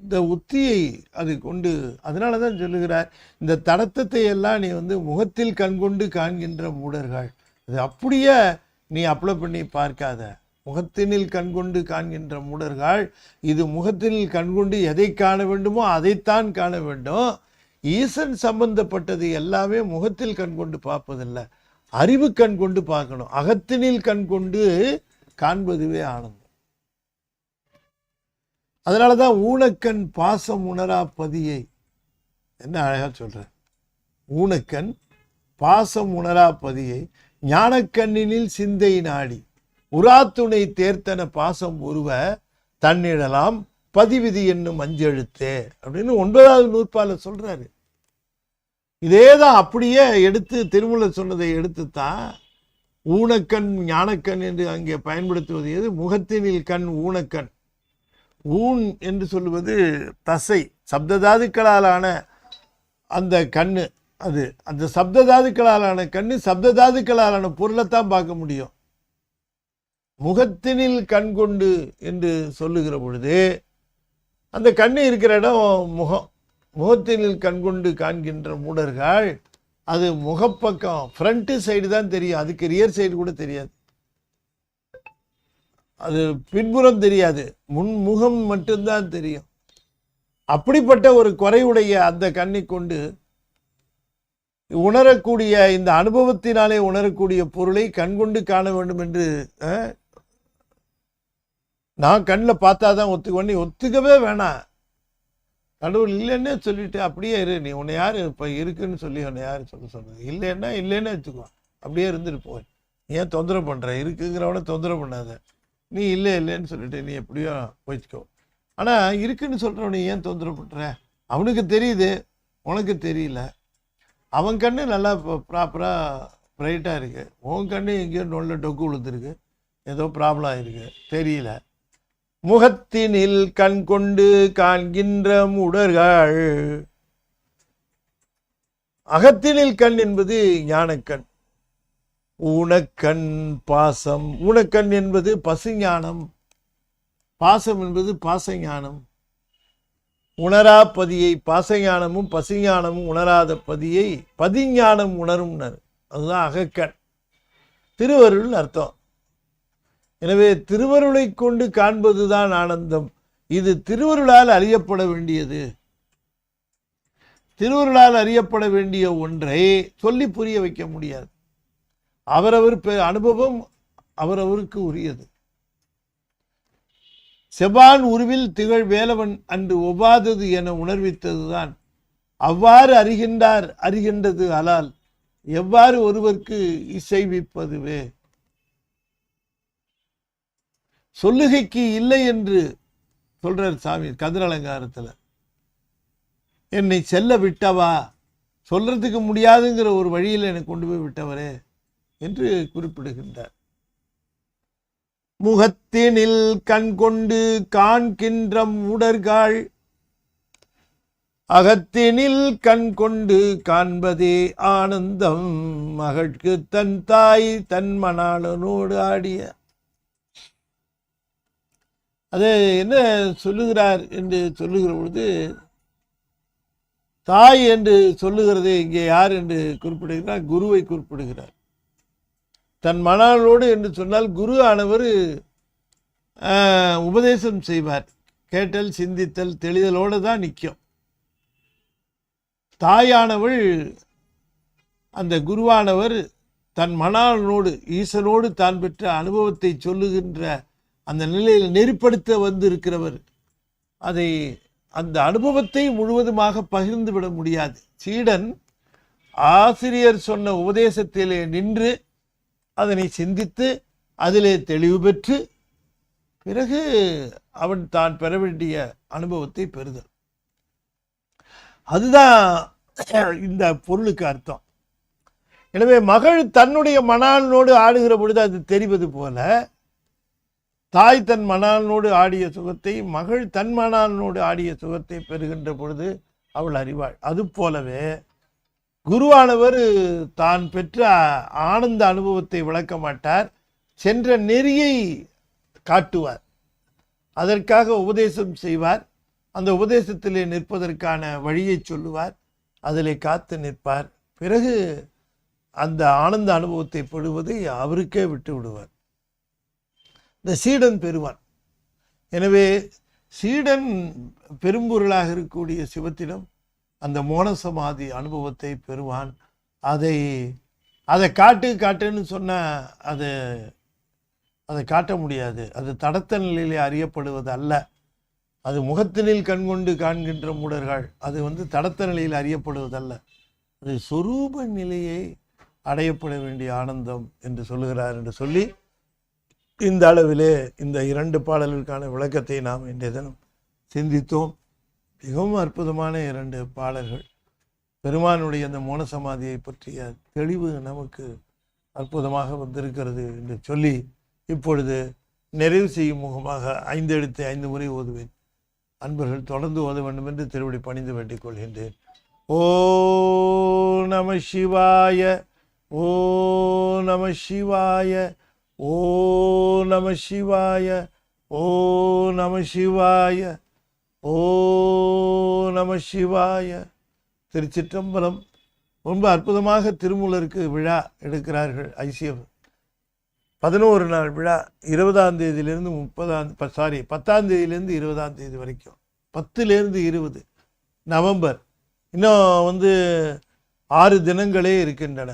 இந்த உத்தியை அது கொண்டு, அதனால தான் சொல்லுகிறார், இந்த தடத்தத்தை எல்லாம் நீ வந்து முகத்தில் கண்கொண்டு காண்கின்ற மூடர்கள், அது அப்படியே நீ அப்ளை பண்ணி பார்க்காத. முகத்தினில் கண்கொண்டு காண்கின்ற மூடர்கள், இது முகத்தினில் கண்கொண்டு எதை காண வேண்டுமோ அதைத்தான் காண வேண்டும். ஈசன் சம்பந்தப்பட்டது எல்லாமே முகத்தில் கண்கொண்டு பார்ப்பதில்லை, அறிவு கண் கொண்டு பார்க்கணும். அகத்தினில் கண் கொண்டு காண்பதுவே ஆனந்தம். அதனால தான் ஊனக்கண் பாசம் உணரா பதியை, என்ன அழகா சொல்ற, ஊனக்கண் பாசம் உணரா பதியை ஞானக்கண்ணினில் சிந்தை நாடி உராத்துணை தேர்த்தன பாசம் உருவ தன்னிடலாம் பதிவிதி என்னும் அஞ்செழுத்தே அப்படின்னு 9வது நூற்பால சொல்றாரு. இதேதான் அப்படியே எடுத்து திருமூலர் சொன்னதை எடுத்துத்தான் ஊனக்கண் ஞானக்கண் என்று அங்கே பயன்படுத்துவது எது? முகத்தினில் கண் ஊனக்கண். ஊன் என்று சொல்லுவது தசை, சப்ததாதுக்களாலான அந்த கண்ணு, அது அந்த சப்ததாதுக்களாலான கண்ணு, சப்ததாதுக்களாலான பொருளைத்தான் பார்க்க முடியும். முகத்தினில் கண் கொண்டு என்று சொல்லுகிற பொழுது அந்த கண்ணு இருக்கிற இடம் முகம். முகத்தினில் கண்கொண்டு காண்கின்ற மூடர்கள், அது முகப்பக்கம் ஃப்ரண்ட் சைடு தான் தெரியும், அதுக்கு ரியர் சைடு கூட தெரியாது, அது பின்புறம் தெரியாது, முன்முகம் மட்டும்தான் தெரியும். அப்படிப்பட்ட ஒரு குறைவுடைய அந்த கண்ணை கொண்டு உணரக்கூடிய, இந்த அனுபவத்தினாலே உணரக்கூடிய பொருளை கண்கொண்டு காண வேண்டும் என்று நான் கண்ணில் பார்த்தாதான் ஒத்துக்கொண்டு, ஒத்துக்கவே வேணாம். கடவுள் இல்லைன்னே சொல்லிட்டு அப்படியே இரு, நீ உன்னை யார் இப்போ இருக்குன்னு சொல்லி உன்னை யார் சொன்னது? இல்லைன்னா இல்லைன்னு வச்சுக்கோ, அப்படியே இருந்துட்டு போய் ஏன் தொந்தரவு பண்ணுற? இருக்குங்கிறவன தொந்தரவு பண்ணாத, நீ இல்லை இல்லைன்னு சொல்லிட்டு நீ எப்படியோ போய்ச்சிக்கோ. ஆனால் இருக்குன்னு சொல்கிறவனை ஏன் தொந்தரவு பண்ணுற? அவனுக்கு தெரியுது, உனக்கு தெரியல. அவன் கண்ணு நல்லா ப்ராப்பராக ப்ரைட்டாக இருக்குது, உன் கண்ணு எங்கேயோ நொல்ல டொக்கு விழுந்துருக்கு, ஏதோ ப்ராப்ளம் ஆகிருக்கு, தெரியல. முகத்தினில் கண் கொண்டு காண்கின்ற மூடர்கள், அகத்தினில் கண் என்பது ஞானக்கண். ஊனக்கண் பாசம், ஊனக்கண் என்பது பசுஞானம், பாசம் என்பது பாசஞானம். உணரா பதியை, பாசஞானமும் பசுஞானமும் உணராத பதியை பதிஞானம் உணரும்னர், அதுதான் அகக்கண், திருவருள் அர்த்தம். எனவே திருவருளை கொண்டு காண்பதுதான் ஆனந்தம். இது திருவருளால் அறியப்பட வேண்டியது. திருவருளால் அறியப்பட வேண்டிய ஒன்றை சொல்லி புரிய வைக்க முடியாது. அவரவர் அனுபவம் அவரவருக்கு உரியது. செபான் உருவில் திகழ் வேலவன் அன்று ஒவ்வாதது என உணர்வித்ததுதான். அவ்வாறு அறிகின்றது அலால், எவ்வாறு ஒருவருக்கு இசைவிப்பதுவே. சொல்லுகைக்கு இல்லை என்று சொல்றார் சாமி கதிர் அலங்காரத்தில். என்னை செல்ல விட்டவா, சொல்றதுக்கு முடியாதுங்கிற ஒரு வழியில் என்னை கொண்டு போய் விட்டவரே என்று குறிப்பிடுகின்றார். முகத்தினில் கண் கொண்டு காண்கின்ற மூடர்கள், அகத்தினில் கண் கொண்டு காண்பதே ஆனந்தம். மகட்கு தன் தாய் தன் மணாளனோடு ஆடிய. அது என்ன சொல்லுகிறார் என்று சொல்லுகிற பொழுது, தாய் என்று சொல்லுகிறது இங்கே யார் என்று குறிப்பிடுகிறார்? குருவை குறிப்பிடுகிறார். தன் மணாளனோடு என்று சொன்னால் குரு ஆனவர் உபதேசம் செய்வார். கேட்டல், சிந்தித்தல், தெளிதலோடு தான் நிற்கும். தாயானவள், அந்த குருவானவர் தன் மணாளனோடு, ஈசனோடு தான் பெற்ற அனுபவத்தை சொல்லுகின்ற அந்த நிலையில் நெறிப்படுத்த வந்திருக்கிறவர். அதை, அந்த அனுபவத்தை முழுவதுமாக பகிர்ந்து விட முடியாது. சீடன் ஆசிரியர் சொன்ன உபதேசத்திலே நின்று அதனை சிந்தித்து அதிலே தெளிவு பெற்று பிறகு அவன் தான் பெற வேண்டிய அனுபவத்தை பெறுதல். அதுதான் இந்த பொருளுக்கு அர்த்தம். எனவே மகள் தன்னுடைய மணாளனோடு ஆடுகிற பொழுது அது தெரிவது போல, தாய் தன் மணாளனோடு ஆடிய சுகத்தை மகள் தன் மணாளனோடு ஆடிய சுகத்தை பெறுகின்ற பொழுது அவள் அறிவாள். அது போலவே குருவானவர் தான் பெற்ற ஆனந்த அனுபவத்தை விளக்க மாட்டார், சென்ற நெறியை காட்டுவார். அதற்காக உபதேசம் செய்வார். அந்த உபதேசத்திலே நிற்பதற்கான வழியை சொல்லுவார். அதிலே காத்து நிற்பார். பிறகு அந்த ஆனந்த அனுபவத்தை பெறுவதை அவருக்கே விட்டு விடுவார். இந்த சீடன் பெறுவான். எனவே சீடன் பெரும்பொருளாக இருக்கக்கூடிய சிவத்திடம் அந்த மோன சமாதி அனுபவத்தை பெறுவான். அதை காட்டுன்னு சொன்னால் அதை காட்ட முடியாது. அது தடத்த நிலையிலே அறியப்படுவது அல்ல. அது முகத்தினில் கண்கொண்டு காண்கின்ற மூடர்கள், அது தடத்த நிலையில் அறியப்படுவதல்ல. அது சொரூப நிலையை அடையப்பட வேண்டிய ஆனந்தம் என்று சொல்லுகிறார் என்று சொல்லி, இந்த அளவிலே இந்த 2 பாடல்களுக்கான விளக்கத்தை நாம் இன்றைய தினம் சிந்தித்தோம். மிகவும் அற்புதமான 2 பாடல்கள். பெருமானுடைய அந்த மோன சமாதியை பற்றிய தெளிவு நமக்கு அற்புதமாக வந்திருக்கிறது என்று சொல்லி, இப்பொழுது நிறைவு செய்யும் முகமாக 5 எழுத்தை 5 முறை ஓதுவேன். அன்பர்கள் தொடர்ந்து ஓத வேண்டும் என்று திருவடி பணிந்து வேண்டிக் கொள்கின்றேன். ஓ நம சிவாய, ஓ நம சிவாய, ஓ நம சிவாய, ஓ நம சிவாய, ஓ நம சிவாய. திருச்சிற்றம்பலம். ரொம்ப அற்புதமாக திருமூலருக்கு விழா எடுக்கிறார்கள் ICF. 11 நாள் விழா. 20ஆம் தேதியிலிருந்து 10ஆம் தேதியிலேருந்து 20ஆம் தேதி வரைக்கும், 10லேருந்து 20 நவம்பர். இன்னும் 6 தினங்களே இருக்கின்றன.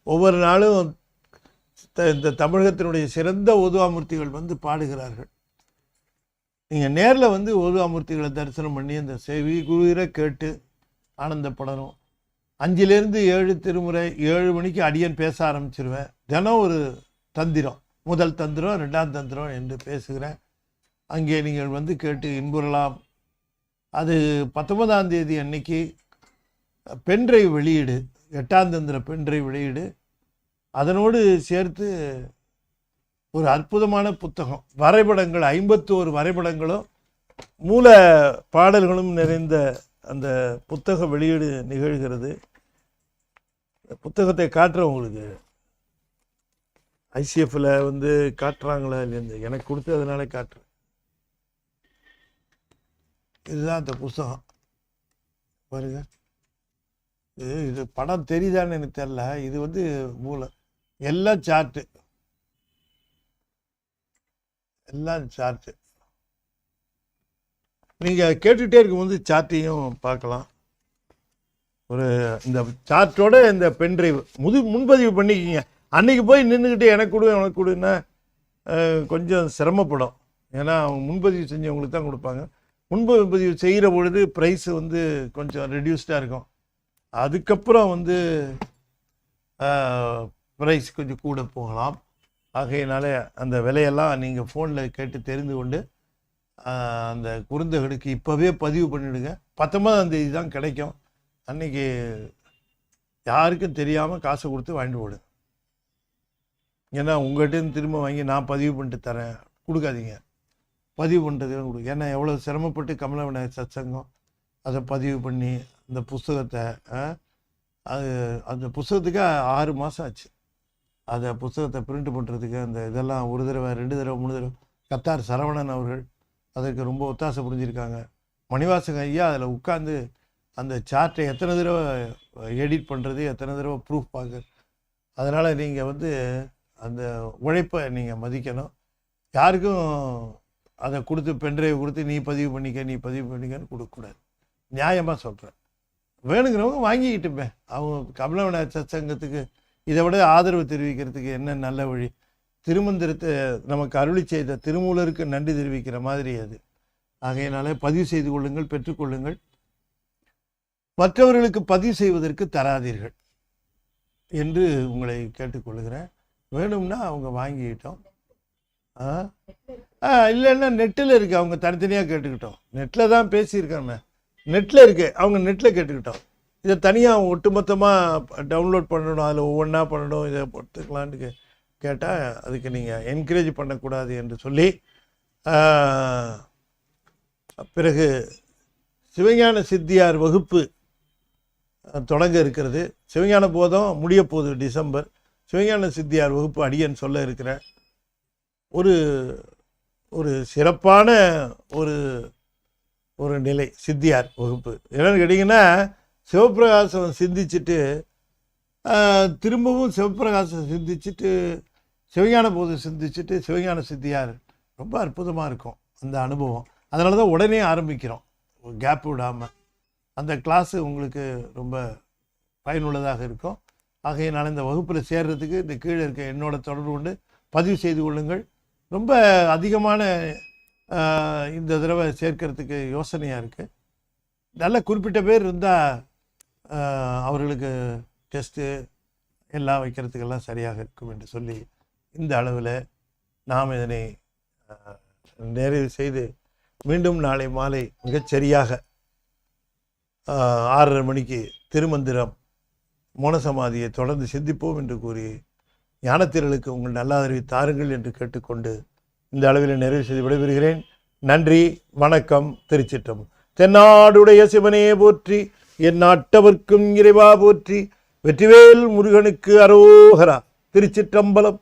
ஒவ்வொரு நாளும் இந்த தமிழகத்தினுடைய சிறந்த ஓதுவாமூர்த்திகள் பாடுகிறார்கள். நீங்கள் நேரில் ஓதுவாமூர்த்திகளை தரிசனம் பண்ணி அந்த செவி குளிர கேட்டு ஆனந்தப்படணும். 5லேருந்து 7 திருமுறை. 7 மணிக்கு அடியன் பேச ஆரம்பிச்சிருவேன். தினம் ஒரு தந்திரம், முதல் தந்திரம், 2ஆம் தந்திரம் என்று பேசுகிறேன். அங்கே நீங்கள் கேட்டு இன்புறலாம். அது 19ஆம் தேதி அன்னைக்கு பென்ட்ரைவ் வெளியீடு, 8ஆம் தந்திர பென்ட்ரைவ் வெளியீடு. அதனோடு சேர்த்து ஒரு அற்புதமான புத்தகம், வரைபடங்கள், 51 வரைபடங்களும் மூல பாடல்களும் நிறைந்த அந்த புத்தக வெளியீடு நிகழ்கிறது. புத்தகத்தை காட்டுறவங்களுக்கு ICFல காட்டுறாங்களா இல்லையா, எனக்கு கொடுத்து அதனால காட்டுறேன். இதுதான் அந்த புத்தகம் பாருங்க. இது படம் தெரியுதான்னு எனக்கு தெரியல. இது மூலம் எல்லாம் சார்ட்டு, எல்லாம் சார்ட்டு. நீங்கள் கேட்டுகிட்டே இருக்கும்போது சார்ட்டையும் பார்க்கலாம். ஒரு இந்த சார்ட்டோட இந்த பென்ட்ரைவ் முன்பதிவு பண்ணிக்கிங்க. அன்றைக்கி போய் நின்றுக்கிட்டு எனக்கு கொடுன்னா கொஞ்சம் சிரமப்படும். ஏன்னா அவங்க முன்பதிவு செஞ்சவங்களுக்கு தான் கொடுப்பாங்க. முன்பதிவு செய்கிற பொழுது ப்ரைஸு கொஞ்சம் ரெடியூஸ்டாக இருக்கும். அதுக்கப்புறம் ப்ரைஸ் கொஞ்சம் கூட போகலாம். ஆகையினால அந்த விலையெல்லாம் நீங்கள் ஃபோனில் கேட்டு தெரிந்து கொண்டு அந்த குறுந்தகடுக்கு இப்போவே பதிவு பண்ணிவிடுங்க. 19ஆம் தேதி தான் கிடைக்கும். அன்றைக்கி யாருக்கும் தெரியாமல் காசை கொடுத்து வாங்கிட்டு போடுங்க. ஏன்னா உங்கள்கிட்ட திரும்ப வாங்கி நான் பதிவு பண்ணிட்டு தரேன் கொடுக்காதீங்க. பதிவு பண்ணுறதுக்கு கொடுங்க. ஏன்னா எவ்வளோ சிரமப்பட்டு கமல விநாயகர் சத்சங்கம் அதை பதிவு பண்ணி அந்த புஸ்தகத்தை, அந்த புஸ்தகத்துக்கு 6 மாதம் ஆச்சு. அதை புஸ்தகத்தை பிரிண்ட் பண்ணுறதுக்கு அந்த இதெல்லாம் 1 தடவை 2 தடவை 3 தடவை கத்தார் சரவணன் அவர்கள் அதற்கு ரொம்ப ஒத்தாசை புரிஞ்சிருக்காங்க. மணிவாசக ஐயா அதில் உட்காந்து அந்த சார்ட்டை எத்தனை தடவை எடிட் பண்ணுறது, எத்தனை தடவை ப்ரூஃப் பார்க்க, அதனால் நீங்கள் வந்து அந்த உழைப்பை நீங்கள் மதிக்கணும். யாருக்கும் அதை கொடுத்து பென்ட்ரைவ் கொடுத்து நீ பதிவு பண்ணிக்கன்னு கொடுக்கக்கூடாது. நியாயமாக சொல்கிறேன். வேணுங்கிறவங்க வாங்கிக்கிட்டுமே. அவங்க கமலவிநாயகர் சத்சங்கத்துக்கு இதை விட ஆதரவு தெரிவிக்கிறதுக்கு என்ன நல்ல வழி? திருமந்திரத்தை நமக்கு அருளி செய்த திருமூலருக்கு நன்றி தெரிவிக்கிற மாதிரி அது. ஆகையினாலே பதிவு செய்து கொள்ளுங்கள், பெற்றுக்கொள்ளுங்கள். மற்றவர்களுக்கு பதிவு செய்வதற்கு தராதீர்கள் என்று உங்களை கேட்டுக்கொள்கிறேன். வேணும்னா அவங்க வாங்கிக்கிட்டோம். இல்லைன்னா நெட்டில் இருக்குது, அவங்க தனித்தனியாக கேட்டுக்கிட்டோம். நெட்டில் தான் பேசியிருக்காங்க, நெட்டில் இருக்குது, அவங்க நெட்டில் கேட்டுக்கிட்டோம். இதை தனியாக ஒட்டுமொத்தமாக டவுன்லோட் பண்ணணும், அதில் ஒவ்வொன்றா பண்ணணும், இதை பொறுத்துக்கலான்னு கேட்டால் அதுக்கு நீங்கள் என்கரேஜ் பண்ணக்கூடாது என்று சொல்லி, பிறகு சிவஞான சித்தியார் வகுப்பு தொடங்க இருக்கிறது. சிவஞான போதம் முடிய போகுது டிசம்பர். சிவஞான சித்தியார் வகுப்பு அடியன் சொல்ல இருக்கிற ஒரு சிறப்பான ஒரு நிலை சித்தியார் வகுப்பு. என்னென்னு கேட்டிங்கன்னா, சிவப்பிரகாசம் சிந்திச்சுட்டு திரும்பவும் சிவப்பிரகாசம் சிந்திச்சுட்டு சிவஞான போதம் சிந்திச்சுட்டு சிவஞான சித்தியார் ரொம்ப அற்புதமாக இருக்கும் அந்த அனுபவம். அதனால தான் உடனே ஆரம்பிக்கிறோம், கேப் விடாமல். அந்த கிளாஸு உங்களுக்கு ரொம்ப பயனுள்ளதாக இருக்கும். ஆகையினால இந்த வகுப்பில் சேர்றதுக்கு இந்த கீழே இருக்க என்னோட தொடர்பு கொண்டு பதிவு செய்து கொள்ளுங்கள். ரொம்ப அதிகமான இந்த தடவை சேர்க்கறதுக்கு யோசனையாக இருக்குது. நல்ல குறிப்பிட்ட பேர் இருந்தால் அவர்களுக்கு டெஸ்ட்டு எல்லாம் வைக்கிறதுக்கெல்லாம் சரியாக இருக்கும் என்று சொல்லி இந்த அளவில் நாம் இதனை நிறைவு செய்து மீண்டும் நாளை மாலை மிகச்சரியாக 6:30 மணிக்கு திருமந்திரம் மோனசமாதியை தொடர்ந்து சிந்திப்போம் என்று கூறி ஞானத்திரளுக்கு உங்கள் நல்லாதரவை தாருங்கள் என்று கேட்டுக்கொண்டு இந்த அளவில் நிறைவு செய்து விடைபெறுகிறேன். நன்றி, வணக்கம். திருச்சிற்றம்பலம். தென்னாடுடைய சிவனே போற்றி, என் நாட்டவர்க்கும் இறைவா போற்றி, வெற்றிவேல் முருகனுக்கு அரோகரா. திருச்சிற்றம்பலம்.